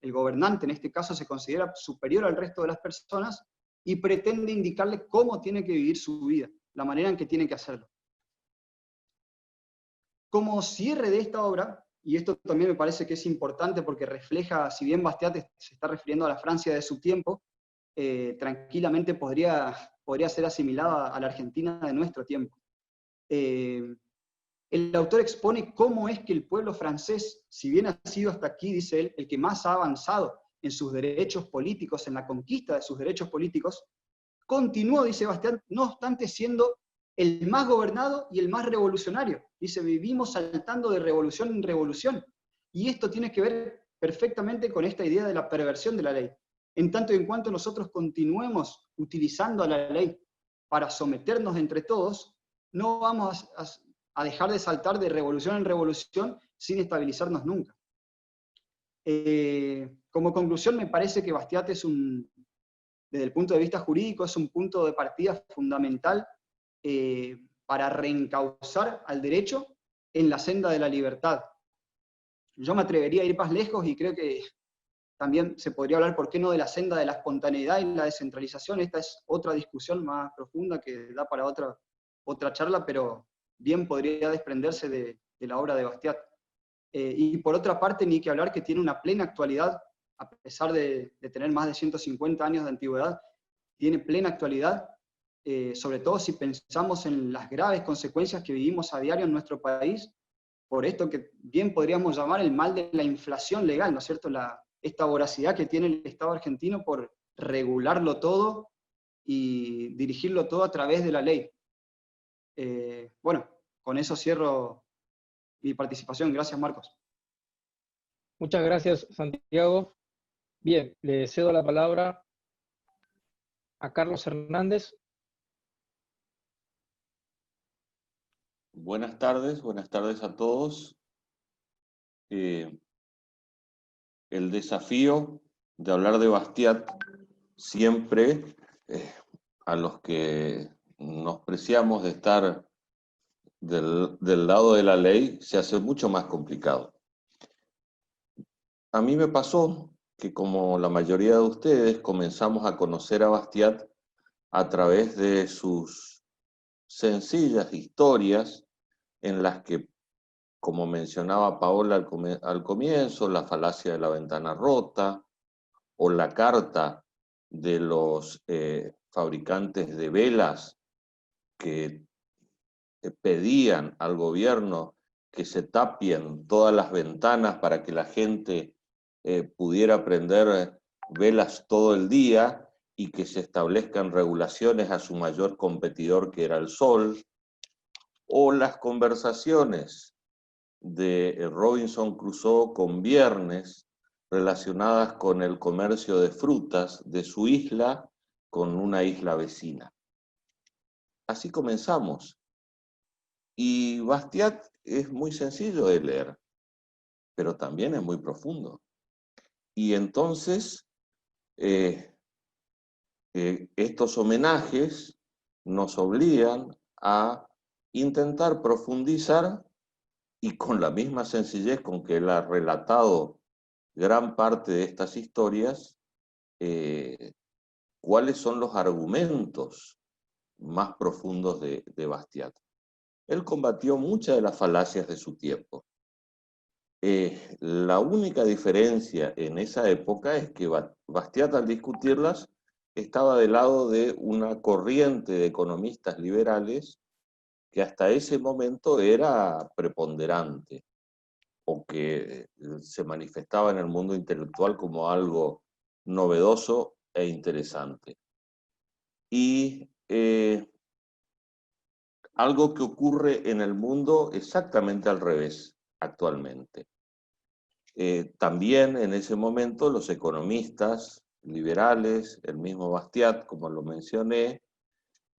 el gobernante en este caso se considera superior al resto de las personas y pretende indicarle cómo tiene que vivir su vida, la manera en que tiene que hacerlo. Como cierre de esta obra, y esto también me parece que es importante porque refleja, si bien Bastiat se está refiriendo a la Francia de su tiempo, tranquilamente podría ser asimilada a la Argentina de nuestro tiempo. El autor expone cómo es que el pueblo francés, si bien ha sido hasta aquí, dice él, el que más ha avanzado en sus derechos políticos, en la conquista de sus derechos políticos, continuó, dice Bastiat, no obstante siendo el más gobernado y el más revolucionario. Dice, vivimos saltando de revolución en revolución. Y esto tiene que ver perfectamente con esta idea de la perversión de la ley. En tanto y en cuanto nosotros continuemos utilizando a la ley para someternos entre todos, no vamos a dejar de saltar de revolución en revolución sin estabilizarnos nunca. Como conclusión, me parece que Bastiat es desde el punto de vista jurídico, es un punto de partida fundamental para reencauzar al derecho en la senda de la libertad. Yo me atrevería a ir más lejos y creo que también se podría hablar, ¿por qué no?, de la senda de la espontaneidad y la descentralización. Esta es otra discusión más profunda que da para otra charla, pero bien podría desprenderse de la obra de Bastiat. Y por otra parte, ni que hablar que tiene una plena actualidad, a pesar de tener más de 150 años de antigüedad, tiene plena actualidad, sobre todo si pensamos en las graves consecuencias que vivimos a diario en nuestro país, por esto que bien podríamos llamar el mal de la inflación legal, ¿no es cierto? Esta voracidad que tiene el Estado argentino por regularlo todo y dirigirlo todo a través de la ley. Bueno, con eso cierro mi participación. Gracias, Marcos. Muchas gracias, Santiago. Bien, le cedo la palabra a Carlos Hernández. Buenas tardes a todos. El desafío de hablar de Bastiat siempre, a los que nos preciamos de estar del lado de la ley, se hace mucho más complicado. A mí me pasó que, como la mayoría de ustedes, comenzamos a conocer a Bastiat a través de sus sencillas historias en las que, como mencionaba Paola al comienzo, la falacia de la ventana rota, o la carta de los fabricantes de velas que pedían al gobierno que se tapien todas las ventanas para que la gente pudiera prender velas todo el día y que se establezcan regulaciones a su mayor competidor, que era el sol, o las conversaciones de Robinson Crusoe con Viernes relacionadas con el comercio de frutas de su isla con una isla vecina. Así comenzamos. Y Bastiat es muy sencillo de leer, pero también es muy profundo. Y entonces, estos homenajes nos obligan a intentar profundizar, y con la misma sencillez con que él ha relatado gran parte de estas historias, cuáles son los argumentos más profundos de Bastiat. Él combatió muchas de las falacias de su tiempo. La única diferencia en esa época es que Bastiat, al discutirlas, estaba del lado de una corriente de economistas liberales que hasta ese momento era preponderante, o que se manifestaba en el mundo intelectual como algo novedoso e interesante. Y algo que ocurre en el mundo exactamente al revés actualmente. También en ese momento los economistas liberales, el mismo Bastiat, como lo mencioné,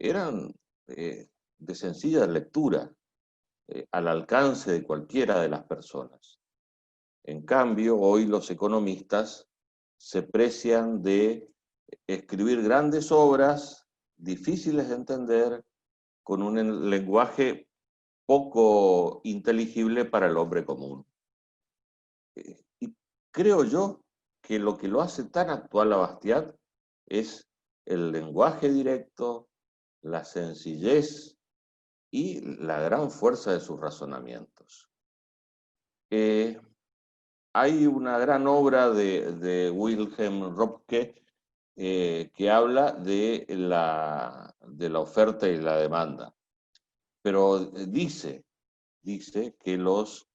eran de sencilla lectura, al alcance de cualquiera de las personas. En cambio, hoy los economistas se precian de escribir grandes obras difíciles de entender, con un lenguaje poco inteligible para el hombre común. Y creo yo que lo que lo hace tan actual a Bastiat es el lenguaje directo, la sencillez y la gran fuerza de sus razonamientos. Hay una gran obra de Wilhelm Röpke que habla de la oferta y la demanda, pero dice que los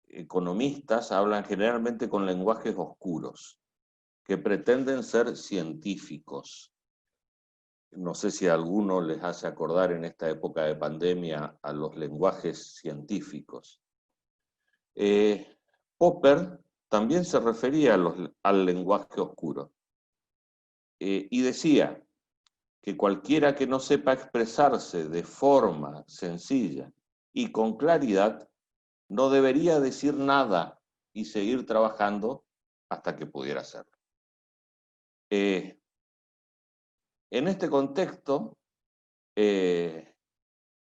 economistas hablan generalmente con lenguajes oscuros, que pretenden ser científicos. No sé si a alguno les hace acordar en esta época de pandemia a los lenguajes científicos. Popper también se refería al lenguaje oscuro y decía que cualquiera que no sepa expresarse de forma sencilla y con claridad no debería decir nada y seguir trabajando hasta que pudiera hacerlo. En este contexto,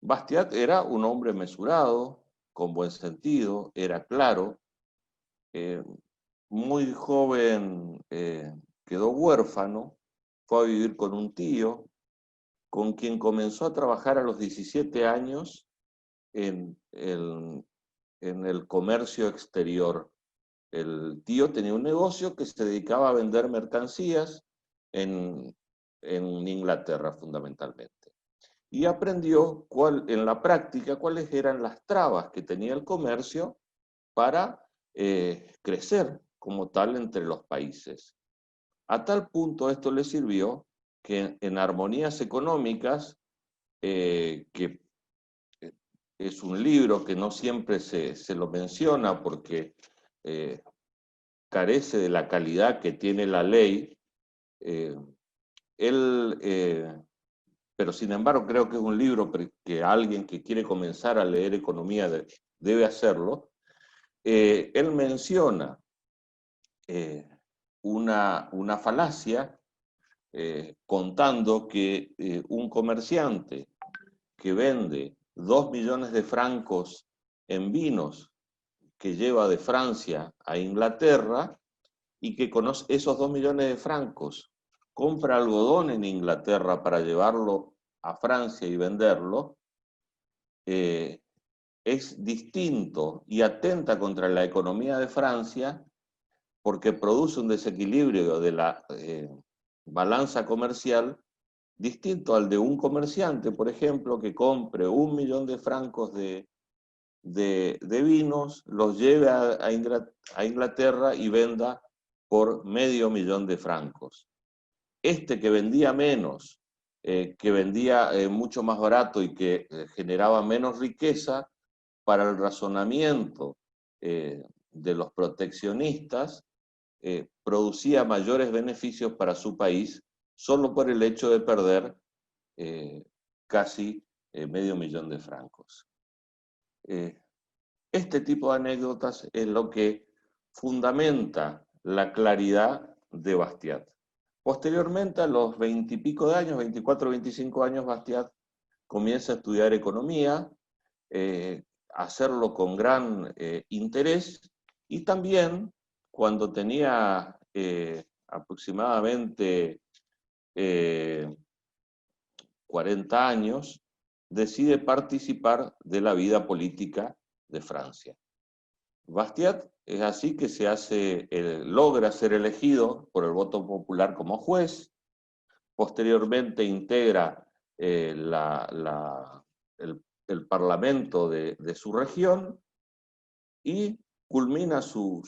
Bastiat era un hombre mesurado, con buen sentido, era claro. Muy joven quedó huérfano, fue a vivir con un tío, con quien comenzó a trabajar a los 17 años en el comercio exterior. El tío tenía un negocio que se dedicaba a vender mercancías en Inglaterra fundamentalmente. Y aprendió en la práctica cuáles eran las trabas que tenía el comercio para crecer como tal entre los países. A tal punto esto le sirvió que en Armonías Económicas, que es un libro que no siempre se lo menciona porque carece de la calidad que tiene la ley, pero sin embargo creo que es un libro que alguien que quiere comenzar a leer economía debe hacerlo. Él menciona una falacia contando que un comerciante que vende 2 millones de francos en vinos que lleva de Francia a Inglaterra y que con esos 2 millones de francos compra algodón en Inglaterra para llevarlo a Francia y venderlo, es distinto y atenta contra la economía de Francia porque produce un desequilibrio de la balanza comercial distinto al de un comerciante, por ejemplo, que compre 1 millón de francos de vinos, los lleve a Inglaterra y venda por medio millón de francos. Este que vendía menos, que vendía mucho más barato y que generaba menos riqueza, para el razonamiento de los proteccionistas, producía mayores beneficios para su país solo por el hecho de perder casi medio millón de francos. Este tipo de anécdotas es lo que fundamenta la claridad de Bastiat. Posteriormente, a los 20 y pico de años, 24 o 25 años, Bastiat comienza a estudiar economía, hacerlo con gran interés, y también cuando tenía aproximadamente 40 años, decide participar de la vida política de Francia. Bastiat es así que logra ser elegido por el voto popular como juez, posteriormente integra el parlamento de su región y culmina su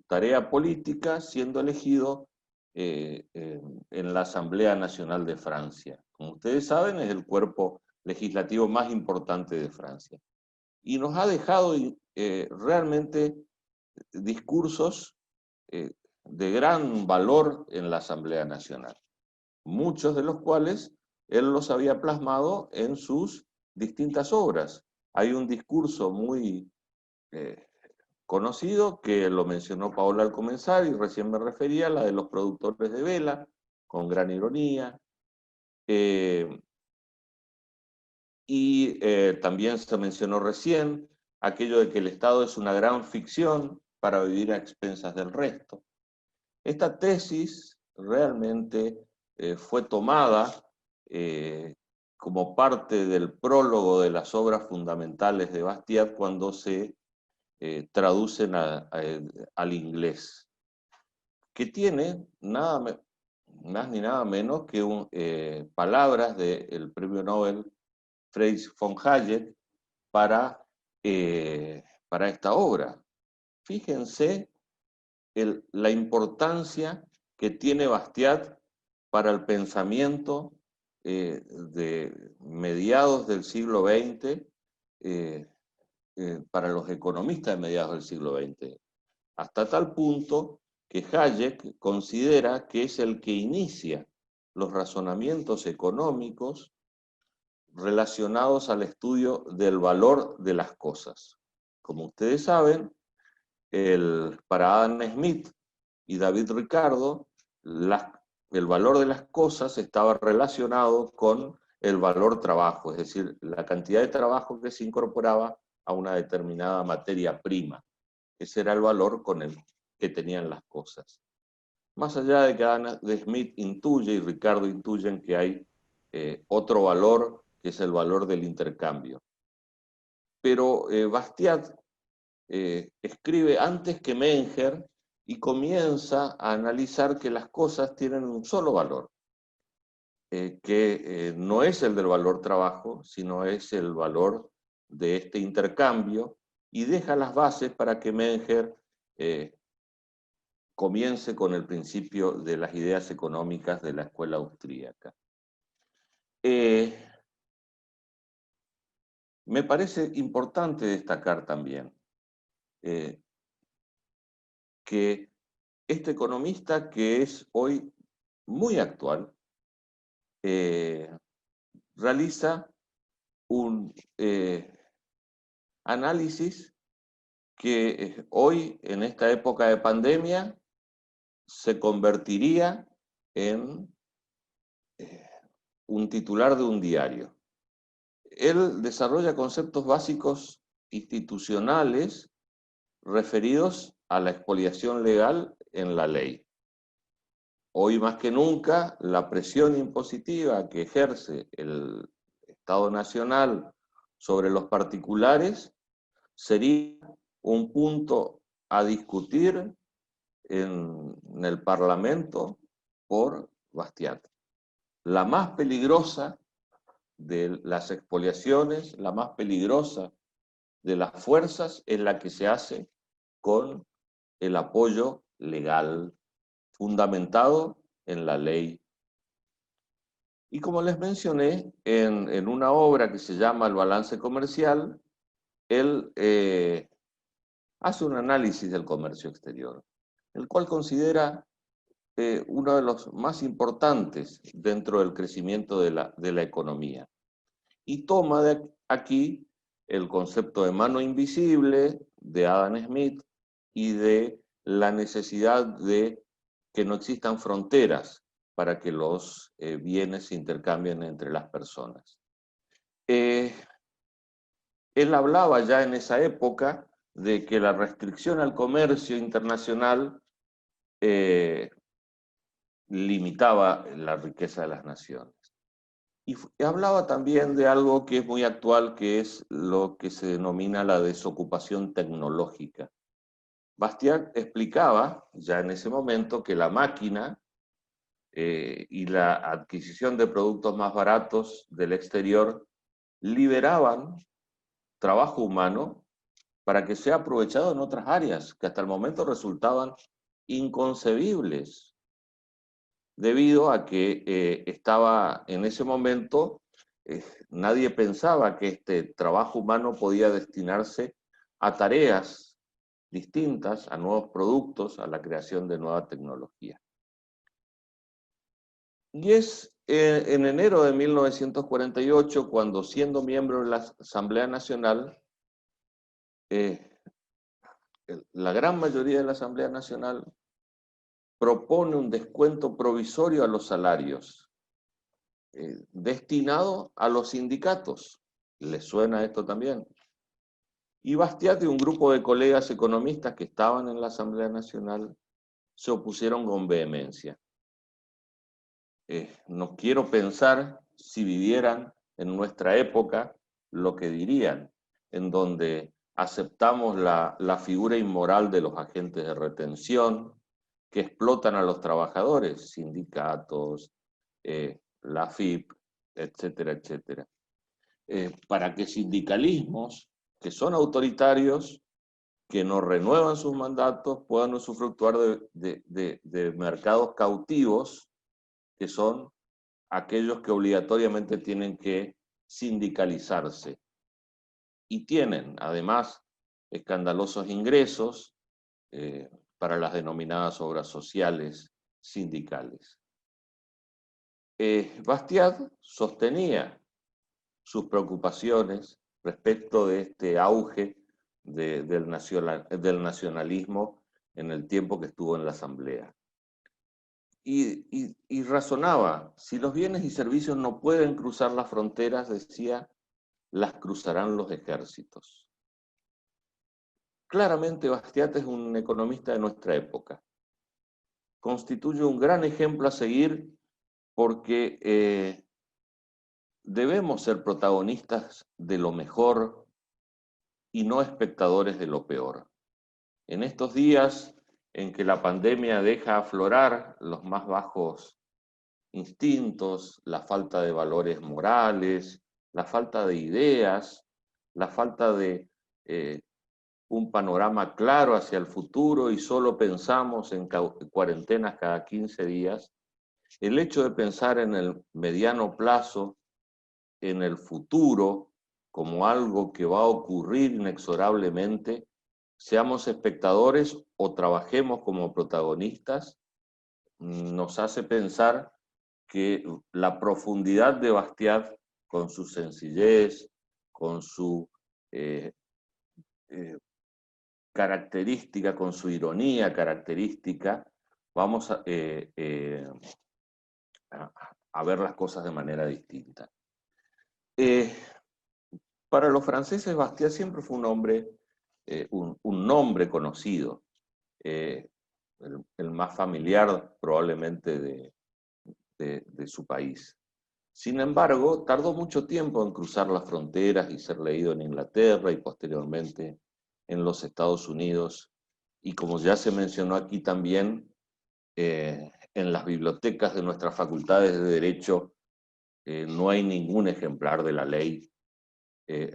tarea política siendo elegido en la Asamblea Nacional de Francia. Como ustedes saben, es el cuerpo legislativo más importante de Francia. Y nos ha dejado realmente discursos de gran valor en la Asamblea Nacional, muchos de los cuales él los había plasmado en sus distintas obras. Hay un discurso muy conocido que lo mencionó Paola al comenzar y recién me refería, la de los productores de vela, con gran ironía. Y también se mencionó recién aquello de que el Estado es una gran ficción para vivir a expensas del resto. Esta tesis realmente fue tomada como parte del prólogo de las obras fundamentales de Bastiat cuando se traducen al inglés, que tiene nada más ni nada menos que palabras del premio Nobel Friedrich von Hayek para esta obra. Fíjense la importancia que tiene Bastiat para el pensamiento de mediados del siglo XX, para los economistas de mediados del siglo XX, hasta tal punto que Hayek considera que es el que inicia los razonamientos económicos relacionados al estudio del valor de las cosas. Como ustedes saben, para Adam Smith y David Ricardo, el valor de las cosas estaba relacionado con el valor trabajo, es decir, la cantidad de trabajo que se incorporaba a una determinada materia prima. Ese era el valor con el que tenían las cosas. Más allá de que Adam Smith intuye y Ricardo intuyen que hay otro valor, que es el valor del intercambio. Pero Bastiat escribe antes que Menger y comienza a analizar que las cosas tienen un solo valor, que no es el del valor trabajo, sino es el valor de este intercambio, y deja las bases para que Menger comience con el principio de las ideas económicas de la escuela austríaca. Me parece importante destacar también que este economista, que es hoy muy actual, realiza un análisis que hoy, en esta época de pandemia, se convertiría en un titular de un diario. Él desarrolla conceptos básicos institucionales referidos a la expoliación legal en la ley. Hoy más que nunca, la presión impositiva que ejerce el Estado Nacional sobre los particulares sería un punto a discutir en el Parlamento por Bastiat. La más peligrosa de las expoliaciones, la más peligrosa de las fuerzas, es la que se hace con el apoyo legal, fundamentado en la ley. Y como les mencioné, en una obra que se llama El balance comercial, él hace un análisis del comercio exterior, el cual considera uno de los más importantes dentro del crecimiento de la economía. Y toma de aquí el concepto de mano invisible de Adam Smith y de la necesidad de que no existan fronteras para que los bienes se intercambien entre las personas. Él hablaba ya en esa época de que la restricción al comercio internacional limitaba la riqueza de las naciones. Y hablaba también de algo que es muy actual, que es lo que se denomina la desocupación tecnológica. Bastiat explicaba ya en ese momento que la máquina y la adquisición de productos más baratos del exterior liberaban trabajo humano para que sea aprovechado en otras áreas que hasta el momento resultaban inconcebibles, debido a que estaba en ese momento, nadie pensaba que este trabajo humano podía destinarse a tareas distintas, a nuevos productos, a la creación de nueva tecnología. Y es en enero de 1948 cuando, siendo miembro de la Asamblea Nacional, la gran mayoría de la Asamblea Nacional propone un descuento provisorio a los salarios, destinado a los sindicatos, ¿Les suena esto también? Y Bastiat y un grupo de colegas economistas que estaban en la Asamblea Nacional se opusieron con vehemencia. No quiero pensar si vivieran en nuestra época lo que dirían, en donde aceptamos la figura inmoral de los agentes de retención que explotan a los trabajadores, sindicatos, la FIP, etcétera, etcétera. Para que sindicalismos que son autoritarios, que no renuevan sus mandatos, puedan usufructuar de mercados cautivos, que son aquellos que obligatoriamente tienen que sindicalizarse. Y tienen, además, escandalosos ingresos para las denominadas obras sociales sindicales. Bastiat sostenía sus preocupaciones respecto de este auge del nacionalismo en el tiempo que estuvo en la Asamblea. Y razonaba, si los bienes y servicios no pueden cruzar las fronteras, decía, las cruzarán los ejércitos. Claramente Bastiat es un economista de nuestra época. Constituye un gran ejemplo a seguir porque debemos ser protagonistas de lo mejor y no espectadores de lo peor. En estos días en que la pandemia deja aflorar los más bajos instintos, la falta de valores morales, la falta de ideas, la falta de un panorama claro hacia el futuro y solo pensamos en cuarentenas cada 15 días, el hecho de pensar en el mediano plazo, en el futuro, como algo que va a ocurrir inexorablemente, seamos espectadores o trabajemos como protagonistas, nos hace pensar que la profundidad de Bastiat, con su sencillez, con su característica, con su ironía característica, vamos a ver las cosas de manera distinta. Para los franceses, Bastiat siempre fue un hombre, un nombre conocido, el más familiar probablemente de su país. Sin embargo, tardó mucho tiempo en cruzar las fronteras y ser leído en Inglaterra y posteriormente en los Estados Unidos. Y como ya se mencionó aquí también, en las bibliotecas de nuestras facultades de Derecho no hay ningún ejemplar de la ley,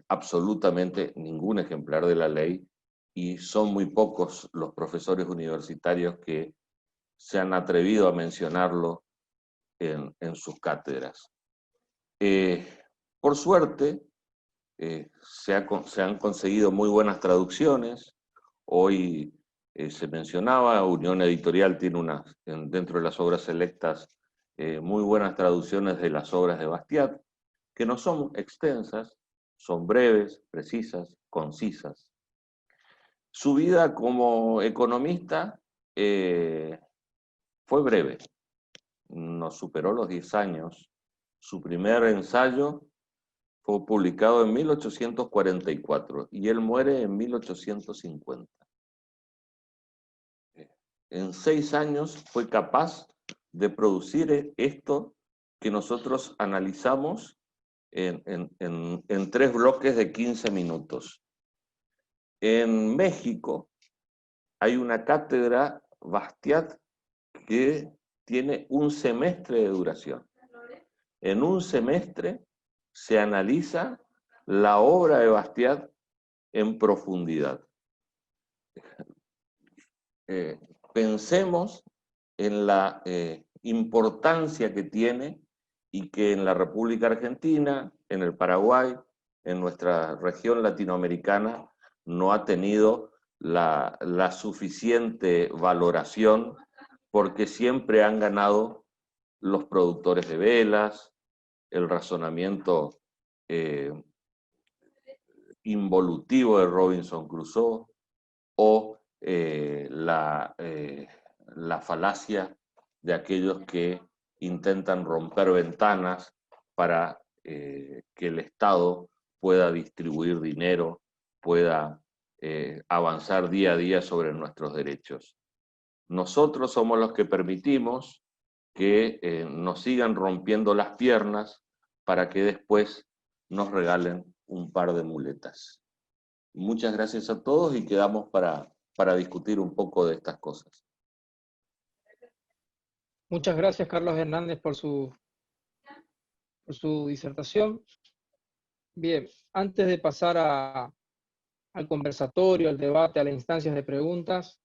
absolutamente ningún ejemplar de la ley, y son muy pocos los profesores universitarios que se han atrevido a mencionarlo en sus cátedras. Por suerte, se han conseguido muy buenas traducciones. Hoy se mencionaba, Unión Editorial tiene dentro de las obras selectas muy buenas traducciones de las obras de Bastiat, que no son extensas, son breves, precisas, concisas. Su vida como economista fue breve, no superó los 10 años. Su primer ensayo fue publicado en 1844 y él muere en 1850. En 6 años fue capaz de producir esto que nosotros analizamos en 3 bloques de 15 minutos. En México hay una cátedra Bastiat que tiene un semestre de duración. En un semestre se analiza la obra de Bastiat en profundidad. Pensemos en la importancia que tiene y que en la República Argentina, en el Paraguay, en nuestra región latinoamericana, no ha tenido la suficiente valoración porque siempre han ganado los productores de velas, el razonamiento involutivo de Robinson Crusoe o la falacia de aquellos que intentan romper ventanas para que el Estado pueda distribuir dinero, pueda avanzar día a día sobre nuestros derechos. Nosotros somos los que permitimos que nos sigan rompiendo las piernas para que después nos regalen un par de muletas. Muchas gracias a todos y quedamos para discutir un poco de estas cosas. Muchas gracias, Carlos Hernández, por su disertación. Bien, antes de pasar al conversatorio, al debate, a las instancias de preguntas,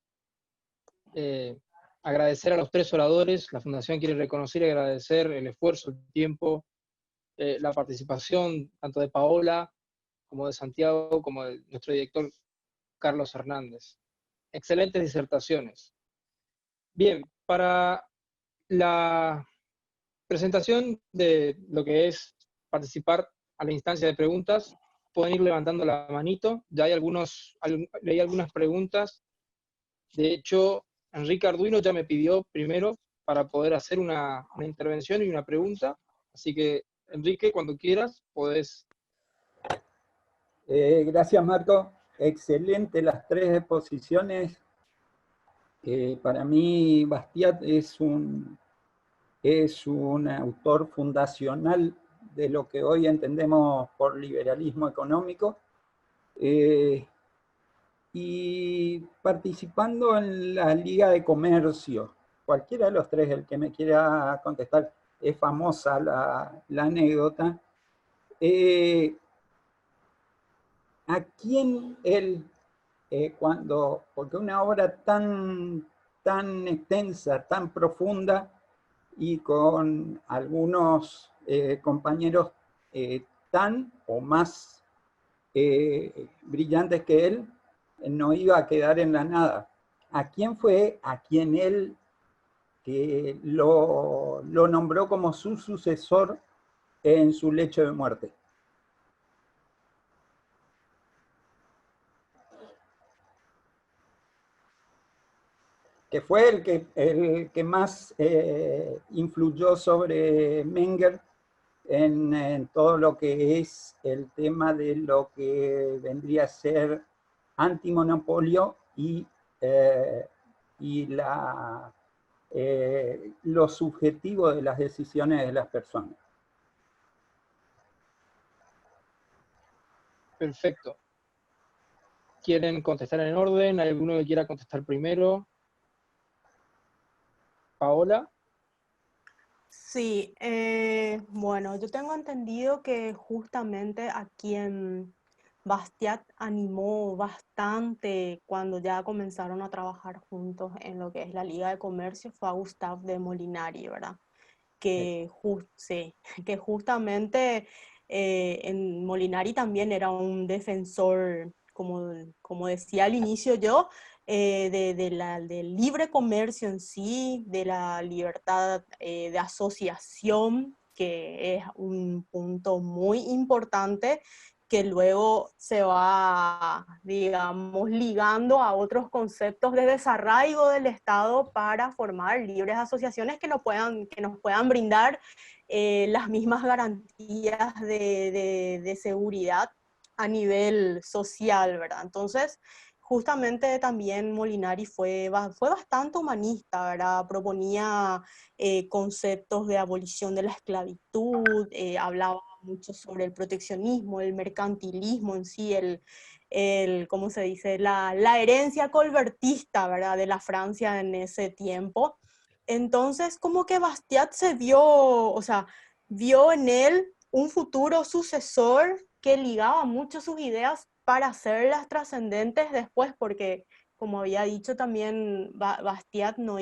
agradecer a los tres oradores. La Fundación quiere reconocer y agradecer el esfuerzo, el tiempo, la participación tanto de Paola como de Santiago, como de nuestro director Carlos Hernández. Excelentes disertaciones. Bien, para la presentación de lo que es participar a la instancia de preguntas, pueden ir levantando la manito. Ya leí algunas preguntas. De hecho, Enrique Arduino ya me pidió primero para poder hacer una intervención y una pregunta. Así que, Enrique, cuando quieras, podés. Gracias, Marco. Excelente las tres exposiciones. Para mí, Bastiat es un autor fundacional de lo que hoy entendemos por liberalismo económico. Y participando en la Liga de Comercio, cualquiera de los tres, el que me quiera contestar, es famosa la anécdota. ¿A quién él, porque una obra tan extensa, tan profunda, y con algunos compañeros tan o más brillantes que él, no iba a quedar en la nada? ¿A quién fue a quien él lo nombró como su sucesor en su lecho de muerte? Que fue el que más influyó sobre Menger en todo lo que es el tema de lo que vendría a ser antimonopolio y lo subjetivo de las decisiones de las personas. Perfecto. ¿Quieren contestar en orden? ¿Alguno que quiera contestar primero? Paola. Sí, bueno, yo tengo entendido que justamente a quien Bastiat animó bastante cuando ya comenzaron a trabajar juntos en lo que es la Liga de Comercio fue a Gustave de Molinari, ¿verdad? Que, que justamente en Molinari también era un defensor, como decía al inicio yo, del libre comercio en sí, de la libertad de asociación, que es un punto muy importante que luego se va, digamos, ligando a otros conceptos de desarraigo del Estado para formar libres asociaciones que nos puedan brindar las mismas garantías de seguridad a nivel social, ¿verdad? Entonces, justamente también Molinari fue bastante humanista, ¿verdad? Proponía conceptos de abolición de la esclavitud, hablaba mucho sobre el proteccionismo, el mercantilismo en sí, ¿cómo se dice? La herencia colbertista, ¿verdad? De la Francia en ese tiempo. Entonces, como que Bastiat vio en él un futuro sucesor que ligaba mucho sus ideas para hacerlas trascendentes después, porque, como había dicho también, Bastiat no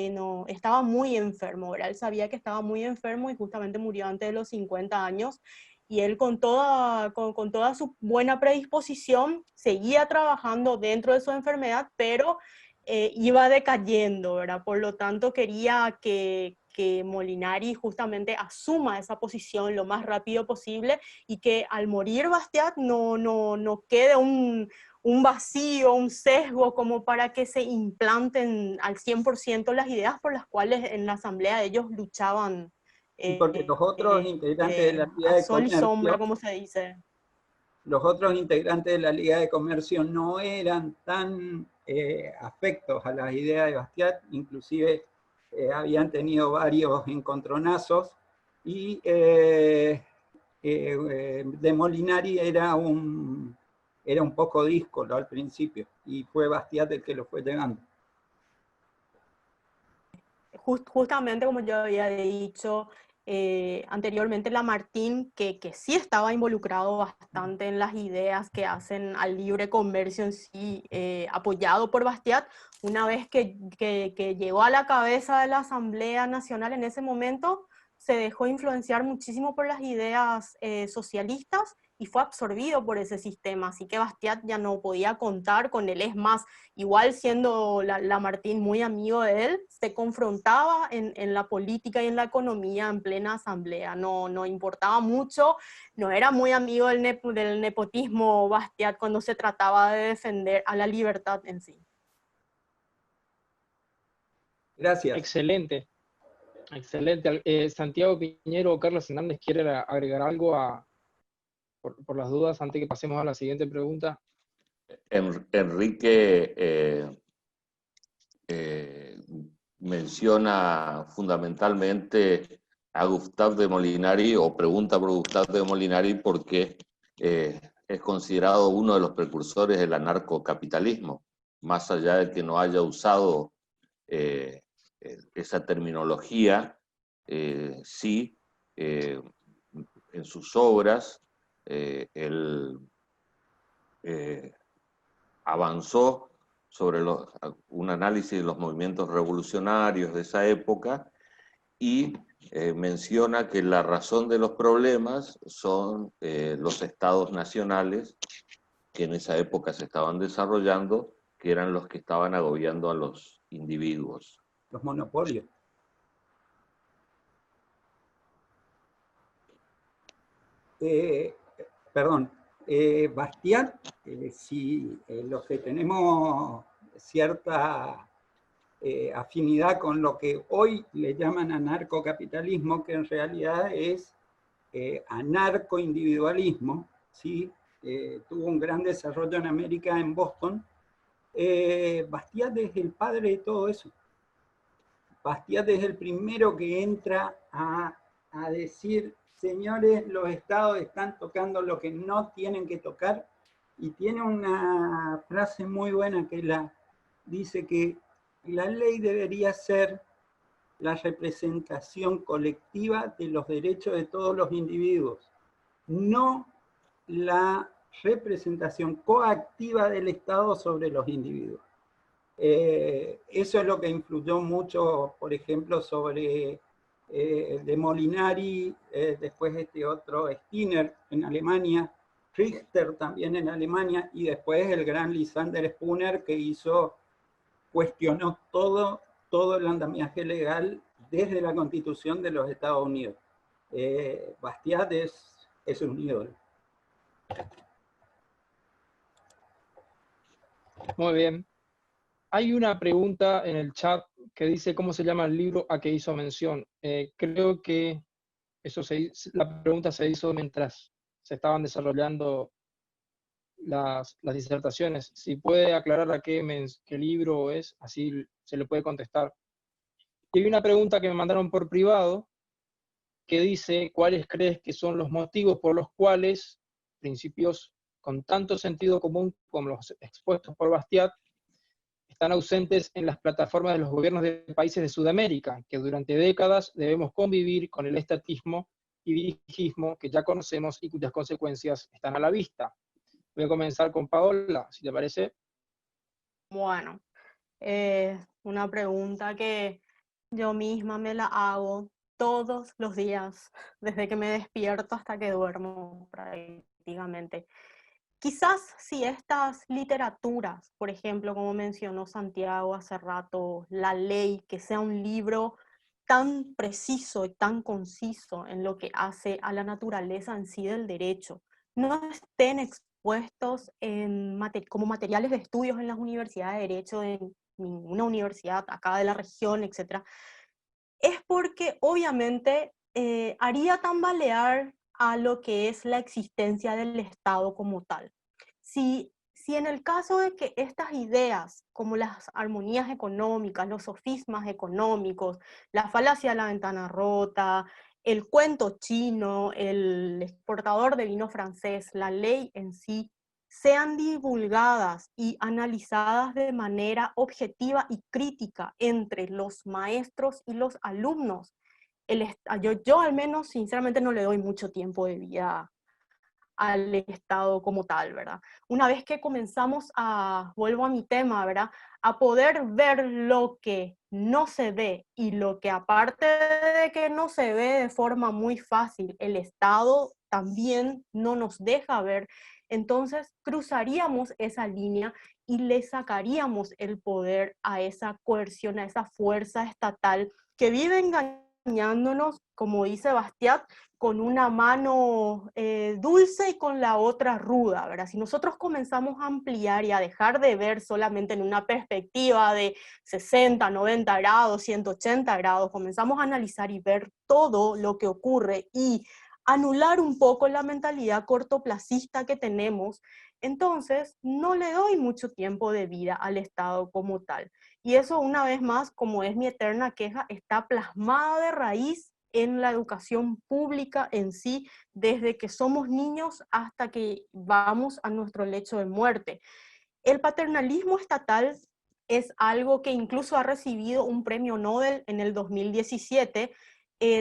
estaba muy enfermo, ¿verdad? Él sabía que estaba muy enfermo y justamente murió antes de los 50 años, y él con toda su buena predisposición seguía trabajando dentro de su enfermedad, pero iba decayendo, ¿verdad? Por lo tanto, quería que Molinari justamente asuma esa posición lo más rápido posible y que al morir Bastiat no quede un vacío, un sesgo como para que se implanten al 100% las ideas por las cuales en la asamblea ellos luchaban Y porque los otros integrantes de la Liga a de sol y Comercio, sombra, como se dice. los otros integrantes de la Liga de Comercio no eran tan afectos a las ideas de Bastiat, inclusive habían tenido varios encontronazos, y de Molinari era un poco díscolo al principio, y fue Bastiat el que lo fue llegando. Justamente como yo había dicho anteriormente, Lamartine, que sí estaba involucrado bastante en las ideas que hacen al libre comercio en sí, apoyado por Bastiat, una vez que llegó a la cabeza de la Asamblea Nacional en ese momento, se dejó influenciar muchísimo por las ideas socialistas y fue absorbido por ese sistema, así que Bastiat ya no podía contar con él. Es más, igual siendo Lamartine muy amigo de él, se confrontaba en la política y en la economía en plena asamblea, no importaba mucho, no era muy amigo del nepotismo Bastiat cuando se trataba de defender a la libertad en sí. Gracias. Excelente, excelente. Santiago Piñero o Carlos Hernández, ¿quieren agregar algo por las dudas antes que pasemos a la siguiente pregunta? Enrique menciona fundamentalmente a Gustave de Molinari, o pregunta por Gustave de Molinari, porque es considerado uno de los precursores del anarcocapitalismo, más allá de que no haya usado esa terminología, sí, en sus obras, él avanzó sobre un análisis de los movimientos revolucionarios de esa época y menciona que la razón de los problemas son los estados nacionales que en esa época se estaban desarrollando, que eran los que estaban agobiando a los individuos. Los monopolios. Perdón, Bastiat, si los que tenemos cierta afinidad con lo que hoy le llaman anarcocapitalismo, que en realidad es anarcoindividualismo, ¿sí? Tuvo un gran desarrollo en América, en Boston. Bastiat es el padre de todo eso. Bastiat es el primero que entra a decir: señores, los estados están tocando lo que no tienen que tocar, y tiene una frase muy buena que dice que la ley debería ser la representación colectiva de los derechos de todos los individuos, no la representación coactiva del Estado sobre los individuos. Eso es lo que influyó mucho, por ejemplo, sobre de Molinari, después este otro Skinner en Alemania, Richter también en Alemania, y después el gran Lysander Spooner, que cuestionó todo el andamiaje legal desde la Constitución de los Estados Unidos. Bastiat es un ídolo. Muy bien. Hay una pregunta en el chat que dice cómo se llama el libro a que hizo mención. Creo que la pregunta se hizo mientras se estaban desarrollando las disertaciones. Si puede aclarar a qué libro es, así se le puede contestar. Y hay una pregunta que me mandaron por privado que dice: ¿cuáles crees que son los motivos por los cuales principios con tanto sentido común como los expuestos por Bastiat están ausentes en las plataformas de los gobiernos de países de Sudamérica, que durante décadas debemos convivir con el estatismo y dirigismo que ya conocemos y cuyas consecuencias están a la vista? Voy a comenzar con Paola, si te parece. Bueno, una pregunta que yo misma me la hago todos los días, desde que me despierto hasta que duermo prácticamente. Quizás si estas literaturas, por ejemplo, como mencionó Santiago hace rato, La Ley, que sea un libro tan preciso y tan conciso en lo que hace a la naturaleza en sí del derecho, no estén expuestos como materiales de estudios en las universidades de derecho, en ninguna universidad acá de la región, etc., es porque obviamente haría tambalear a lo que es la existencia del Estado como tal. Si en el caso de que estas ideas, como las armonías económicas, los sofismas económicos, la falacia de la ventana rota, el cuento chino, el exportador de vino francés, la ley en sí, sean divulgadas y analizadas de manera objetiva y crítica entre los maestros y los alumnos, yo al menos sinceramente no le doy mucho tiempo de vida al Estado como tal, ¿verdad? Una vez que comenzamos vuelvo a mi tema, ¿verdad? A poder ver lo que no se ve y lo que aparte de que no se ve de forma muy fácil, el Estado también no nos deja ver, entonces cruzaríamos esa línea y le sacaríamos el poder a esa coerción, a esa fuerza estatal que vive engañándonos, como dice Bastiat, con una mano dulce y con la otra ruda, ¿verdad? Si nosotros comenzamos a ampliar y a dejar de ver solamente en una perspectiva de 60, 90 grados, 180 grados, comenzamos a analizar y ver todo lo que ocurre y anular un poco la mentalidad cortoplacista que tenemos, entonces no le doy mucho tiempo de vida al Estado como tal. Y eso, una vez más, como es mi eterna queja, está plasmada de raíz en la educación pública en sí, desde que somos niños hasta que vamos a nuestro lecho de muerte. El paternalismo estatal es algo que incluso ha recibido un premio Nobel en el 2017,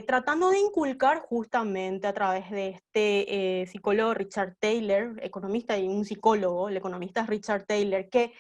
tratando de inculcar justamente a través de este psicólogo Richard Taylor, economista y un psicólogo, el economista Richard Taylor, que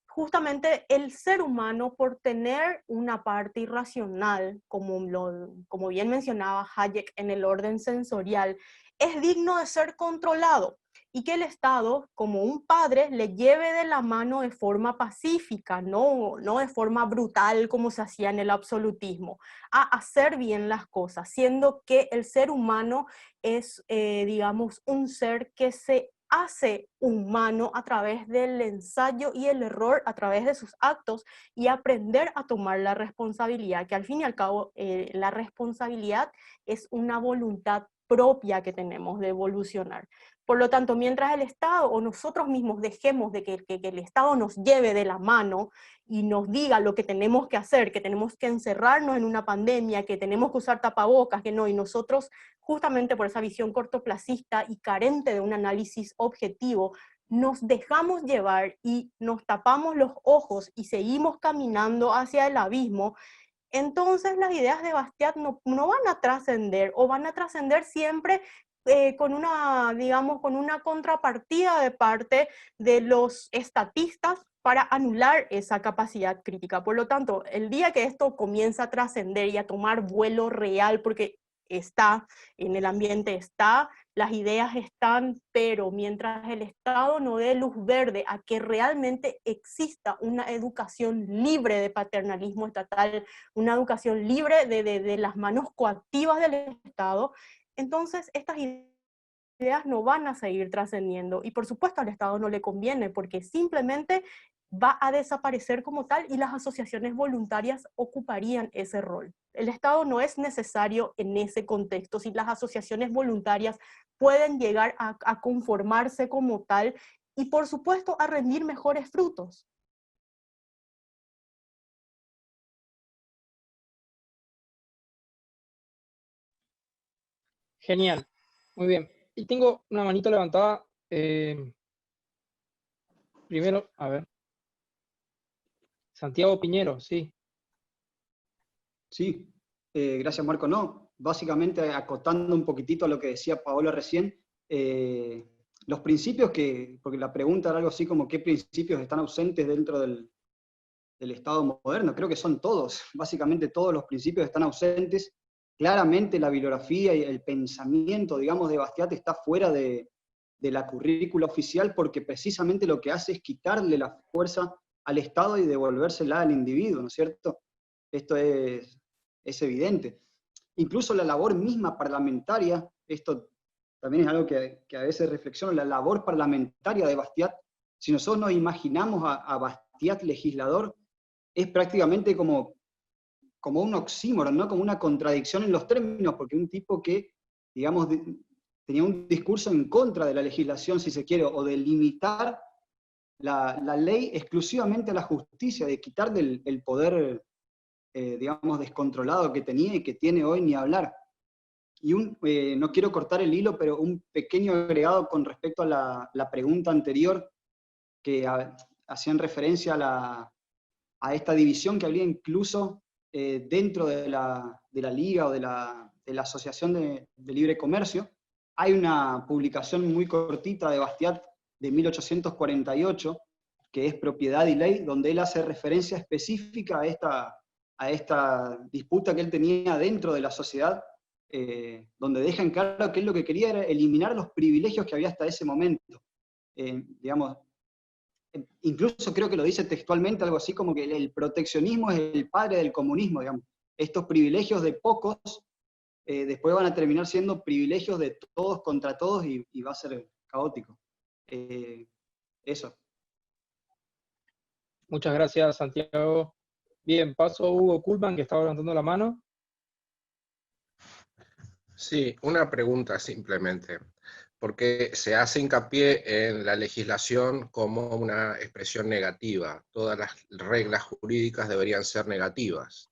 justamente el ser humano, por tener una parte irracional, como bien mencionaba Hayek en el orden sensorial, es digno de ser controlado y que el Estado, como un padre, le lleve de la mano de forma pacífica, no de forma brutal como se hacía en el absolutismo, a hacer bien las cosas, siendo que el ser humano es, digamos, un ser que se hace humano a través del ensayo y el error, a través de sus actos, y aprender a tomar la responsabilidad, que al fin y al cabo la responsabilidad es una voluntad propia que tenemos de evolucionar. Por lo tanto, mientras el Estado o nosotros mismos dejemos de que el Estado nos lleve de la mano y nos diga lo que tenemos que hacer, que tenemos que encerrarnos en una pandemia, que tenemos que usar tapabocas, que no, y nosotros, justamente por esa visión cortoplacista y carente de un análisis objetivo, nos dejamos llevar y nos tapamos los ojos y seguimos caminando hacia el abismo, entonces las ideas de Bastiat no van a trascender, o van a trascender siempre con una contrapartida de parte de los estatistas para anular esa capacidad crítica. Por lo tanto, el día que esto comienza a trascender y a tomar vuelo real, porque está en el ambiente, las ideas están, pero mientras el Estado no dé luz verde a que realmente exista una educación libre de paternalismo estatal, una educación libre de las manos coactivas del Estado, entonces estas ideas no van a seguir trascendiendo. Y por supuesto al Estado no le conviene, porque simplemente va a desaparecer como tal y las asociaciones voluntarias ocuparían ese rol. El Estado no es necesario en ese contexto si las asociaciones voluntarias pueden llegar a conformarse como tal y por supuesto a rendir mejores frutos. Genial, muy bien. Y tengo una manito levantada. Primero, a ver. Santiago Piñero, sí. Sí, gracias Marco. No, básicamente acotando un poquitito a lo que decía Paola recién, los principios porque la pregunta era algo así como qué principios están ausentes dentro del Estado moderno, creo que son todos, básicamente todos los principios están ausentes. Claramente la bibliografía y el pensamiento, digamos, de Bastiat está fuera de la currícula oficial porque precisamente lo que hace es quitarle la fuerza al Estado y devolvérsela al individuo, ¿no es cierto? Esto es evidente. Incluso la labor misma parlamentaria, esto también es algo que a veces reflexiono, la labor parlamentaria de Bastiat, si nosotros nos imaginamos a Bastiat legislador, es prácticamente como un oxímoron, ¿no? Como una contradicción en los términos, porque un tipo que, digamos, tenía un discurso en contra de la legislación, si se quiere, o de limitar la ley exclusivamente a la justicia, de quitarle el poder, digamos, descontrolado que tenía y que tiene hoy, ni hablar. Y no quiero cortar el hilo, pero un pequeño agregado con respecto a la pregunta anterior, que hacían referencia a esta división que habría incluso dentro de la Liga o de la Asociación de Libre Comercio. Hay una publicación muy cortita de Bastiat de 1848, que es Propiedad y Ley, donde él hace referencia específica a esta disputa que él tenía dentro de la sociedad, donde deja en claro que él lo que quería era eliminar los privilegios que había hasta ese momento. Digamos, incluso creo que lo dice textualmente algo así como que el proteccionismo es el padre del comunismo, digamos. Estos privilegios de pocos después van a terminar siendo privilegios de todos contra todos y va a ser caótico. Eso. Muchas gracias, Santiago. Bien, paso a Hugo Kuhlman, que estaba levantando la mano. Sí, una pregunta simplemente, porque se hace hincapié en la legislación como una expresión negativa. Todas las reglas jurídicas deberían ser negativas,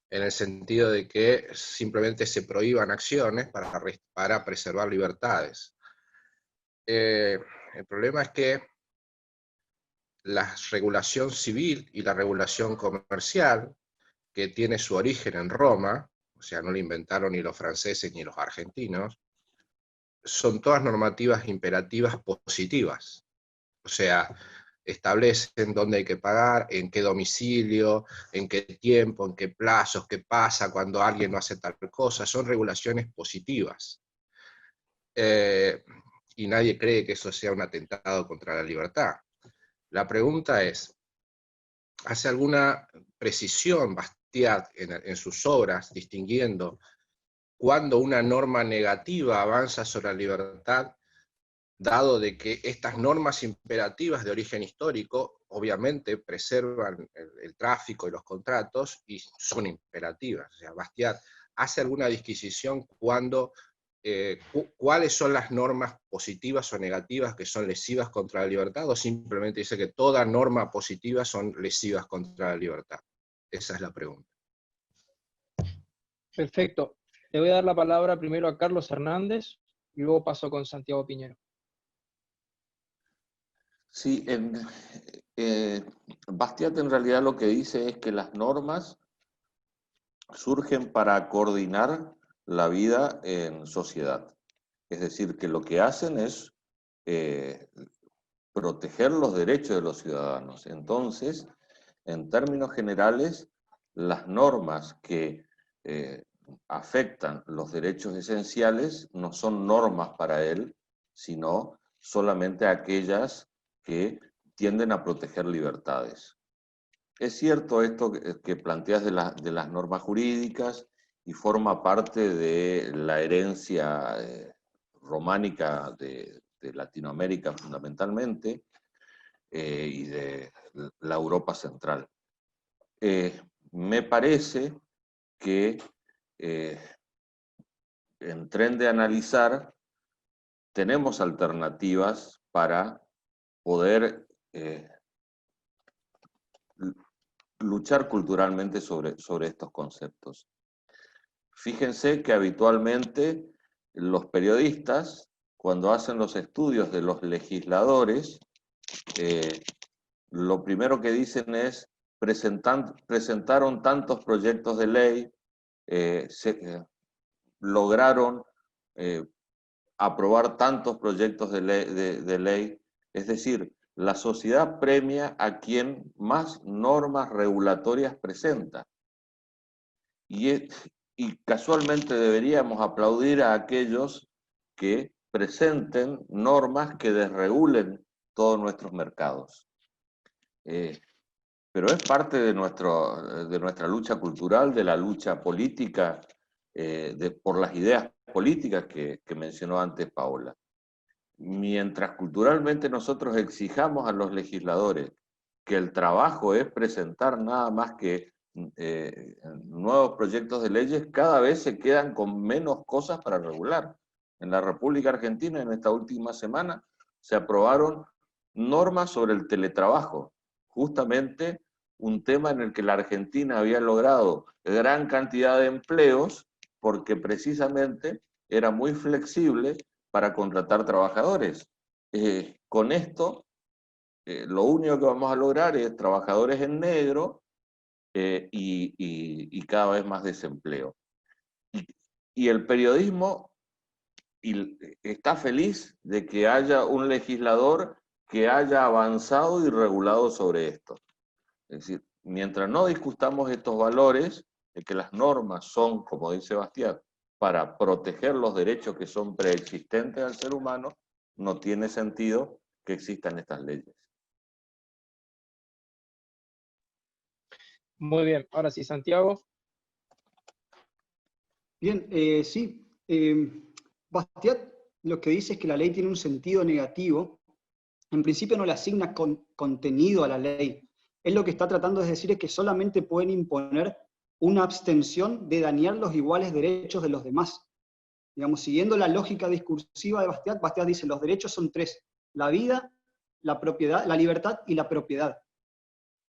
en el sentido de que simplemente se prohíban acciones para preservar libertades. El problema es que la regulación civil y la regulación comercial, que tiene su origen en Roma, o sea, no lo inventaron ni los franceses ni los argentinos, son todas normativas imperativas positivas. O sea, establecen dónde hay que pagar, en qué domicilio, en qué tiempo, en qué plazos, qué pasa cuando alguien no hace tal cosa. Son regulaciones positivas. Y nadie cree que eso sea un atentado contra la libertad. La pregunta es, ¿hace alguna precisión Bastiat en sus obras, distinguiendo cuando una norma negativa avanza sobre la libertad, dado de que estas normas imperativas de origen histórico obviamente preservan el tráfico y los contratos y son imperativas? O sea, Bastiat hace alguna disquisición cuando cuáles son las normas positivas o negativas que son lesivas contra la libertad, o simplemente dice que toda norma positiva son lesivas contra la libertad. Esa es la pregunta. Perfecto. Le voy a dar la palabra primero a Carlos Hernández y luego paso con Santiago Piñero. Sí, Bastiat en realidad lo que dice es que las normas surgen para coordinar la vida en sociedad. Es decir, que lo que hacen es proteger los derechos de los ciudadanos. Entonces, en términos generales, las normas que afectan los derechos esenciales no son normas para él, sino solamente aquellas que tienden a proteger libertades. Es cierto esto que planteas de las normas jurídicas y forma parte de la herencia románica de Latinoamérica fundamentalmente y de la Europa central. Me parece que en tren de analizar tenemos alternativas para poder luchar culturalmente sobre estos conceptos. Fíjense que habitualmente los periodistas, cuando hacen los estudios de los legisladores, lo primero que dicen es presentaron tantos proyectos de ley, lograron aprobar tantos proyectos de ley, es decir, la sociedad premia a quien más normas regulatorias presenta. Y casualmente deberíamos aplaudir a aquellos que presenten normas que desregulen todos nuestros mercados. Pero es parte de nuestra lucha cultural, de la lucha política, por las ideas políticas que mencionó antes Paola. Mientras culturalmente nosotros exijamos a los legisladores que el trabajo es presentar nada más que nuevos proyectos de leyes, cada vez se quedan con menos cosas para regular. En la República Argentina, en esta última semana, se aprobaron normas sobre el teletrabajo, justamente un tema en el que la Argentina había logrado gran cantidad de empleos porque precisamente era muy flexible para contratar trabajadores. Con esto, lo único que vamos a lograr es trabajadores en negro y cada vez más desempleo. Y el periodismo está feliz de que haya un legislador que haya avanzado y regulado sobre esto. Es decir, mientras no discutamos estos valores, de que las normas son, como dice Bastiat, para proteger los derechos que son preexistentes al ser humano, no tiene sentido que existan estas leyes. Muy bien, ahora sí, Santiago. Bien, sí. Bastiat lo que dice es que la ley tiene un sentido negativo. En principio no le asigna contenido a la ley. Él lo que está tratando de decir es que solamente pueden imponer una abstención de dañar los iguales derechos de los demás. Digamos, siguiendo la lógica discursiva de Bastiat, Bastiat dice los derechos son tres: la vida, la propiedad, la libertad y la propiedad.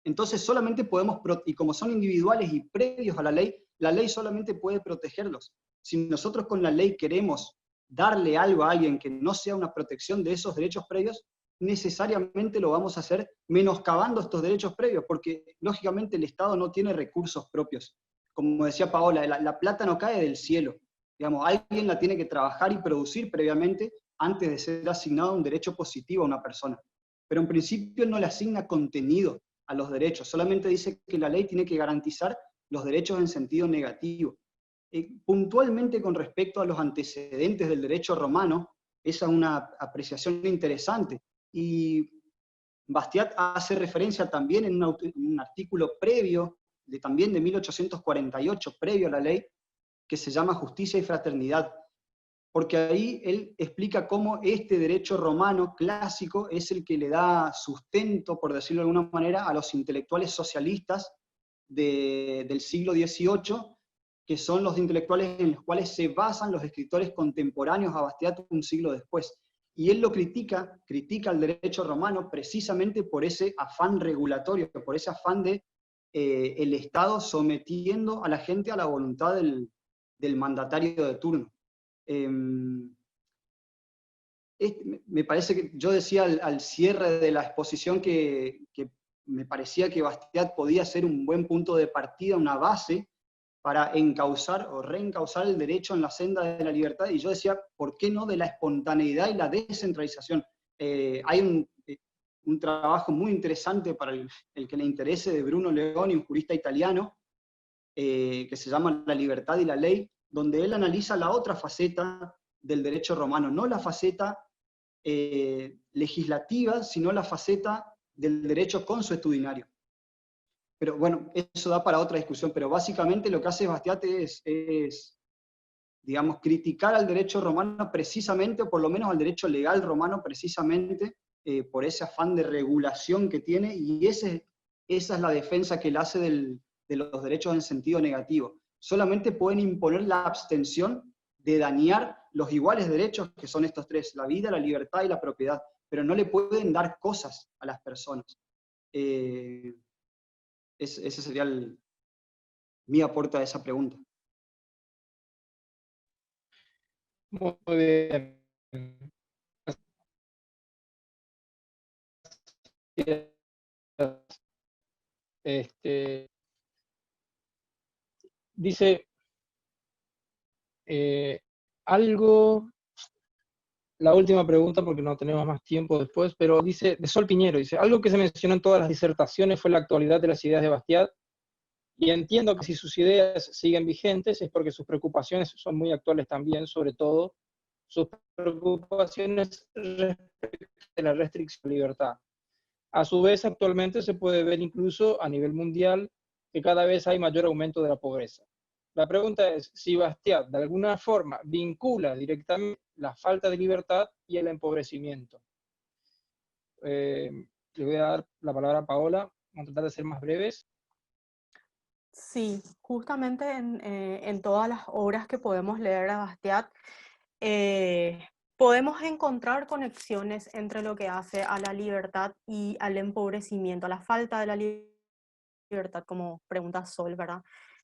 Entonces solamente podemos, y como son individuales y previos a la ley solamente puede protegerlos. Si nosotros con la ley queremos darle algo a alguien que no sea una protección de esos derechos previos, necesariamente lo vamos a hacer menoscabando estos derechos previos, porque lógicamente el Estado no tiene recursos propios. Como decía Paola, la plata no cae del cielo. Digamos, alguien la tiene que trabajar y producir previamente antes de ser asignado un derecho positivo a una persona. Pero en principio no le asigna contenido a los derechos, solamente dice que la ley tiene que garantizar los derechos en sentido negativo. Puntualmente con respecto a los antecedentes del derecho romano, esa es una apreciación interesante. Y Bastiat hace referencia también en un artículo previo, también de 1848, previo a la ley, que se llama Justicia y Fraternidad, porque ahí él explica cómo este derecho romano clásico es el que le da sustento, por decirlo de alguna manera, a los intelectuales socialistas del siglo XVIII, que son los intelectuales en los cuales se basan los escritores contemporáneos a Bastiat un siglo después. Y él lo critica al derecho romano precisamente por ese afán regulatorio, por ese afán de el Estado sometiendo a la gente a la voluntad del mandatario de turno. Me parece que yo decía al cierre de la exposición que me parecía que Bastiat podía ser un buen punto de partida, una base para encauzar o reencauzar el derecho en la senda de la libertad, y yo decía, ¿por qué no de la espontaneidad y la descentralización? Hay un trabajo muy interesante para el que le interese de Bruno Leoni, un jurista italiano, que se llama La libertad y la ley, donde él analiza la otra faceta del derecho romano, no la faceta legislativa, sino la faceta del derecho consuetudinario. Pero bueno, eso da para otra discusión, pero básicamente lo que hace Bastiat es, digamos, criticar al derecho romano precisamente, o por lo menos al derecho legal romano precisamente, por ese afán de regulación que tiene, y esa es la defensa que él hace de los derechos en sentido negativo. Solamente pueden imponer la abstención de dañar los iguales derechos, que son estos tres: la vida, la libertad y la propiedad, pero no le pueden dar cosas a las personas. Ese sería mi aporte a esa pregunta. Muy bien. Dice algo, la última pregunta porque no tenemos más tiempo después, pero dice, de Sol Piñero, dice, algo que se mencionó en todas las disertaciones fue la actualidad de las ideas de Bastiat, y entiendo que si sus ideas siguen vigentes es porque sus preocupaciones son muy actuales también, sobre todo sus preocupaciones respecto de la restricción de libertad. A su vez, actualmente se puede ver incluso a nivel mundial que cada vez hay mayor aumento de la pobreza. La pregunta es si Bastiat de alguna forma vincula directamente la falta de libertad y el empobrecimiento. Le voy a dar la palabra a Paola, vamos a tratar de ser más breves. Sí, justamente en todas las obras que podemos leer a Bastiat, podemos encontrar conexiones entre lo que hace a la libertad y al empobrecimiento, a la falta de la libertad, como pregunta Sol, ¿verdad?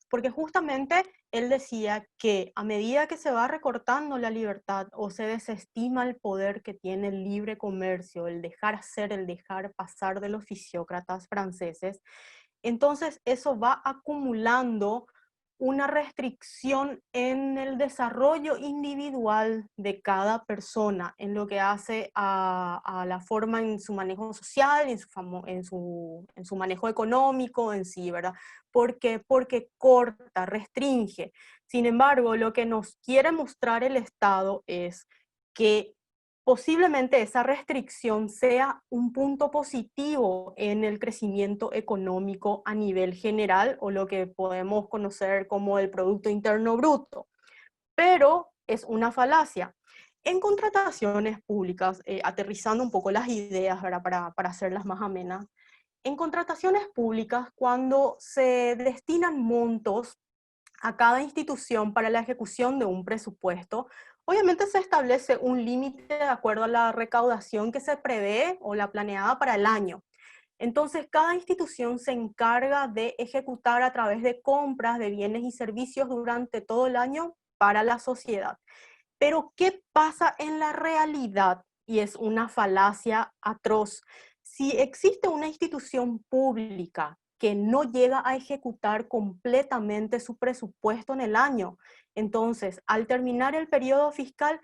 Porque justamente él decía que a medida que se va recortando la libertad o se desestima el poder que tiene el libre comercio, el dejar hacer, el dejar pasar de los fisiócratas franceses, entonces eso va acumulando una restricción en el desarrollo individual de cada persona, en lo que hace a la forma en su manejo social, en su manejo económico en sí, ¿verdad? Porque corta, restringe. Sin embargo, lo que nos quiere mostrar el Estado es que posiblemente esa restricción sea un punto positivo en el crecimiento económico a nivel general, o lo que podemos conocer como el Producto Interno Bruto. Pero es una falacia. En contrataciones públicas, aterrizando un poco las ideas, ¿verdad? Para hacerlas más amenas, en contrataciones públicas, cuando se destinan montos a cada institución para la ejecución de un presupuesto, obviamente se establece un límite de acuerdo a la recaudación que se prevé o la planeada para el año. Entonces, cada institución se encarga de ejecutar a través de compras de bienes y servicios durante todo el año para la sociedad. Pero, ¿qué pasa en la realidad? Y es una falacia atroz. Si existe una institución pública que no llega a ejecutar completamente su presupuesto en el año, entonces, al terminar el periodo fiscal,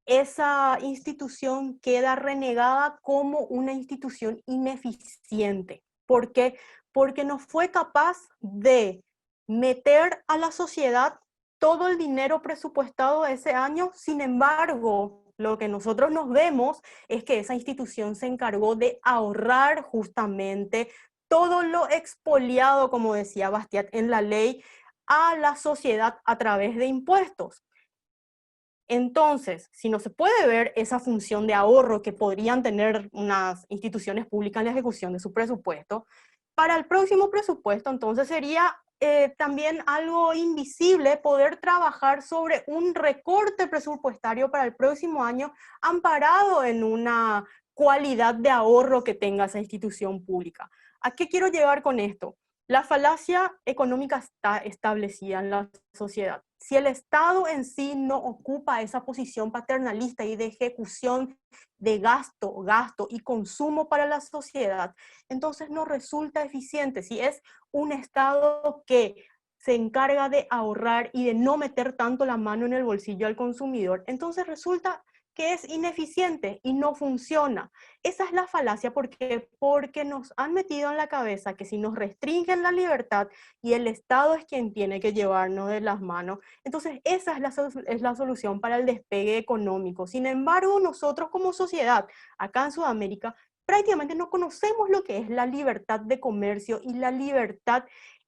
esa institución queda renegada como una institución ineficiente. ¿Por qué? Porque no fue capaz de meter a la sociedad todo el dinero presupuestado ese año. Sin embargo, lo que nosotros nos vemos es que esa institución se encargó de ahorrar justamente todo lo expoliado, como decía Bastiat en la ley, a la sociedad a través de impuestos. Entonces, si no se puede ver esa función de ahorro que podrían tener unas instituciones públicas en la ejecución de su presupuesto, para el próximo presupuesto, entonces sería también algo invisible poder trabajar sobre un recorte presupuestario para el próximo año amparado en una cualidad de ahorro que tenga esa institución pública. ¿A qué quiero llegar con esto? La falacia económica está establecida en la sociedad. Si el Estado en sí no ocupa esa posición paternalista y de ejecución de gasto y consumo para la sociedad, entonces no resulta eficiente. Si es un Estado que se encarga de ahorrar y de no meter tanto la mano en el bolsillo al consumidor, entonces resulta que es ineficiente y no funciona. Esa es la falacia porque nos han metido en la cabeza que si nos restringen la libertad y el Estado es quien tiene que llevarnos de las manos, entonces esa es la solución para el despegue económico. Sin embargo, nosotros como sociedad, acá en Sudamérica, prácticamente no conocemos lo que es la libertad de comercio y la libertad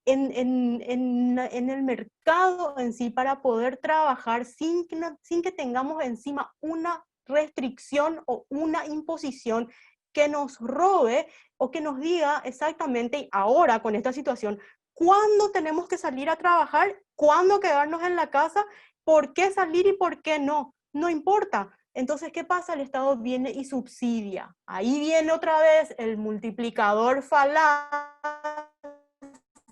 en el mercado en sí para poder trabajar sin que tengamos encima una restricción o una imposición que nos robe o que nos diga exactamente ahora con esta situación cuándo tenemos que salir a trabajar, cuándo quedarnos en la casa, por qué salir y por qué no. No importa. Entonces, ¿qué pasa? El Estado viene y subsidia. Ahí viene otra vez el multiplicador falaz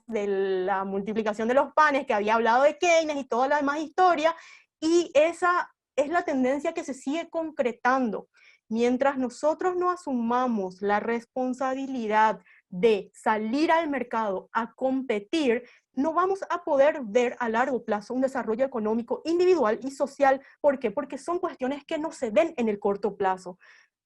de la multiplicación de los panes que había hablado de Keynes y toda la demás historia, y esa es la tendencia que se sigue concretando. Mientras nosotros no asumamos la responsabilidad de salir al mercado a competir, no vamos a poder ver a largo plazo un desarrollo económico individual y social. ¿Por qué? Porque son cuestiones que no se ven en el corto plazo.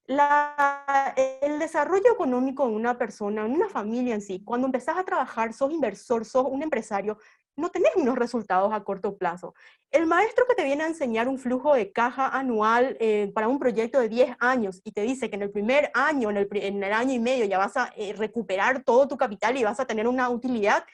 El desarrollo económico de una persona, en una familia en sí, cuando empezás a trabajar, sos inversor, sos un empresario, no tenés unos resultados a corto plazo. El maestro que te viene a enseñar un flujo de caja anual para un proyecto de 10 años y te dice que en el primer año, en el año y medio ya vas a recuperar todo tu capital y vas a tener una utilidad,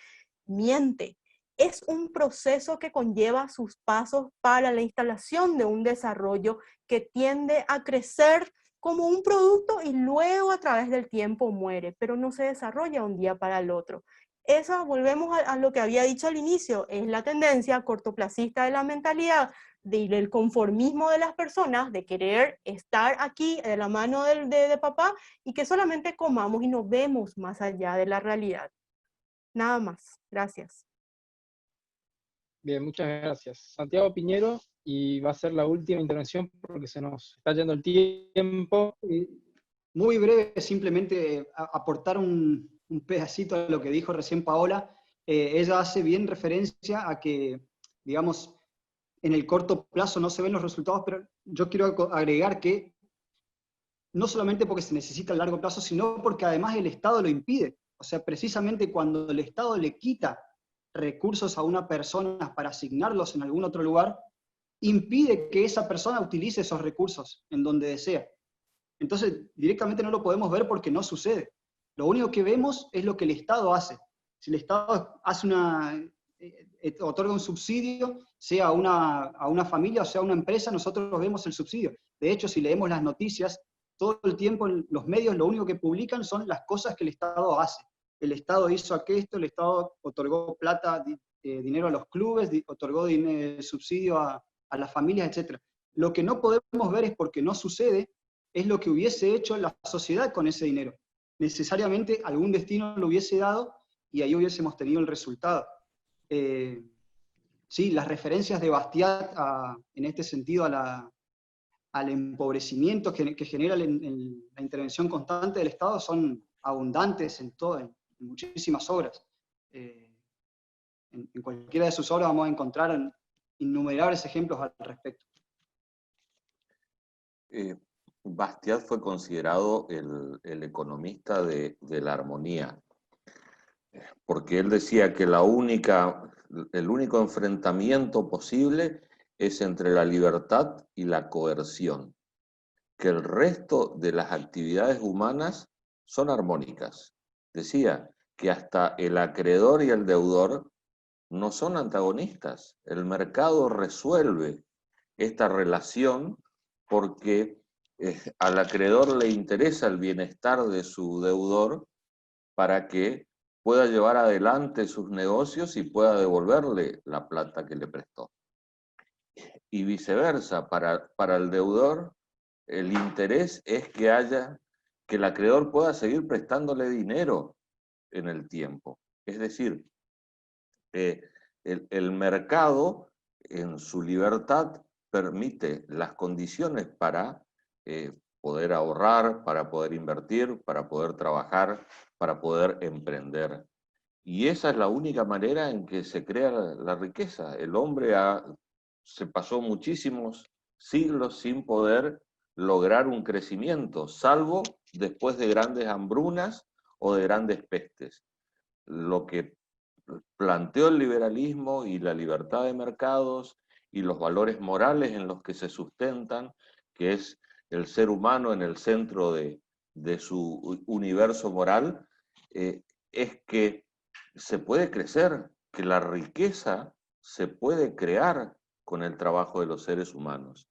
miente. Es un proceso que conlleva sus pasos para la instalación de un desarrollo que tiende a crecer como un producto y luego a través del tiempo muere, pero no se desarrolla un día para el otro. Esa, volvemos a lo que había dicho al inicio, es la tendencia cortoplacista de la mentalidad, del conformismo de las personas, de querer estar aquí de la mano de papá, y que solamente comamos y no vemos más allá de la realidad. Nada más. Gracias. Bien, muchas gracias. Santiago Piñero, y va a ser la última intervención porque se nos está yendo el tiempo. Muy breve, simplemente aportar un pedacito a lo que dijo recién Paola. Ella hace bien referencia a que, digamos, en el corto plazo no se ven los resultados, pero yo quiero agregar que no solamente porque se necesita a largo plazo, sino porque además el Estado lo impide. O sea, precisamente cuando el Estado le quita recursos a una persona para asignarlos en algún otro lugar, impide que esa persona utilice esos recursos en donde desea. Entonces, directamente no lo podemos ver porque no sucede. Lo único que vemos es lo que el Estado hace. Si el Estado hace otorga un subsidio, sea a una familia o sea a una empresa, nosotros vemos el subsidio. De hecho, si leemos las noticias, todo el tiempo los medios lo único que publican son las cosas que el Estado hace. El Estado hizo aquello, el Estado otorgó plata, dinero a los clubes, otorgó subsidio a las familias, etc. Lo que no podemos ver es porque no sucede, es lo que hubiese hecho la sociedad con ese dinero. Necesariamente algún destino lo hubiese dado y ahí hubiésemos tenido el resultado. Sí, las referencias de Bastiat en este sentido al empobrecimiento que genera la intervención constante del Estado son abundantes en muchísimas obras. En cualquiera de sus obras vamos a encontrar innumerables ejemplos al respecto. Bastiat fue considerado el economista de la armonía, porque él decía que el único enfrentamiento posible es entre la libertad y la coerción, que el resto de las actividades humanas son armónicas. Decía que hasta el acreedor y el deudor no son antagonistas. El mercado resuelve esta relación porque al acreedor le interesa el bienestar de su deudor para que pueda llevar adelante sus negocios y pueda devolverle la plata que le prestó. Y viceversa, para el deudor, el interés es que el acreedor pueda seguir prestándole dinero en el tiempo. Es decir, el mercado, en su libertad, permite las condiciones para poder ahorrar, para poder invertir, para poder trabajar, para poder emprender. Y esa es la única manera en que se crea la riqueza. El hombre se pasó muchísimos siglos sin poder lograr un crecimiento, salvo después de grandes hambrunas o de grandes pestes. Lo que planteó el liberalismo y la libertad de mercados y los valores morales en los que se sustentan, que es el ser humano en el centro de su universo moral, es que se puede crecer, que la riqueza se puede crear con el trabajo de los seres humanos.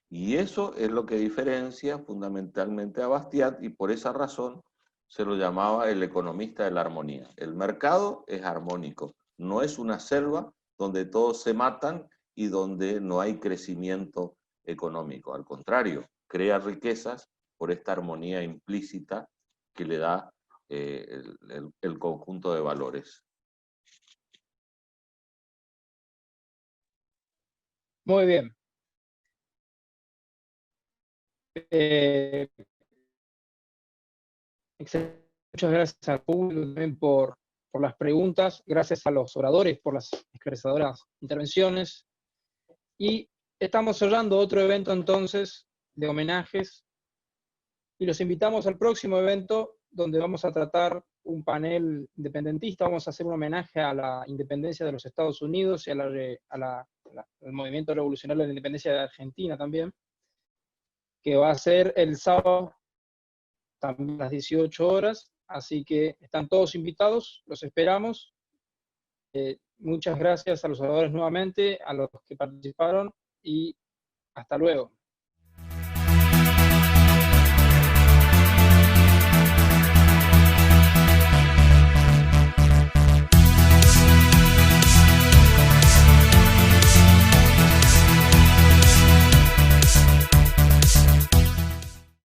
Y eso es lo que diferencia fundamentalmente a Bastiat, y por esa razón se lo llamaba el economista de la armonía. El mercado es armónico, no es una selva donde todos se matan y donde no hay crecimiento económico. Al contrario, crea riquezas por esta armonía implícita que le da el conjunto de valores. Muy bien. Excelente. Muchas gracias al público también por las preguntas, gracias a los oradores por las esclarecedoras intervenciones. Y estamos cerrando otro evento entonces de homenajes y los invitamos al próximo evento donde vamos a tratar un panel independentista. Vamos a hacer un homenaje a la independencia de los Estados Unidos y al movimiento revolucionario de la independencia de Argentina también, que va a ser el sábado también a las 18 horas, así que están todos invitados, los esperamos. Muchas gracias a los oradores nuevamente, a los que participaron, y hasta luego.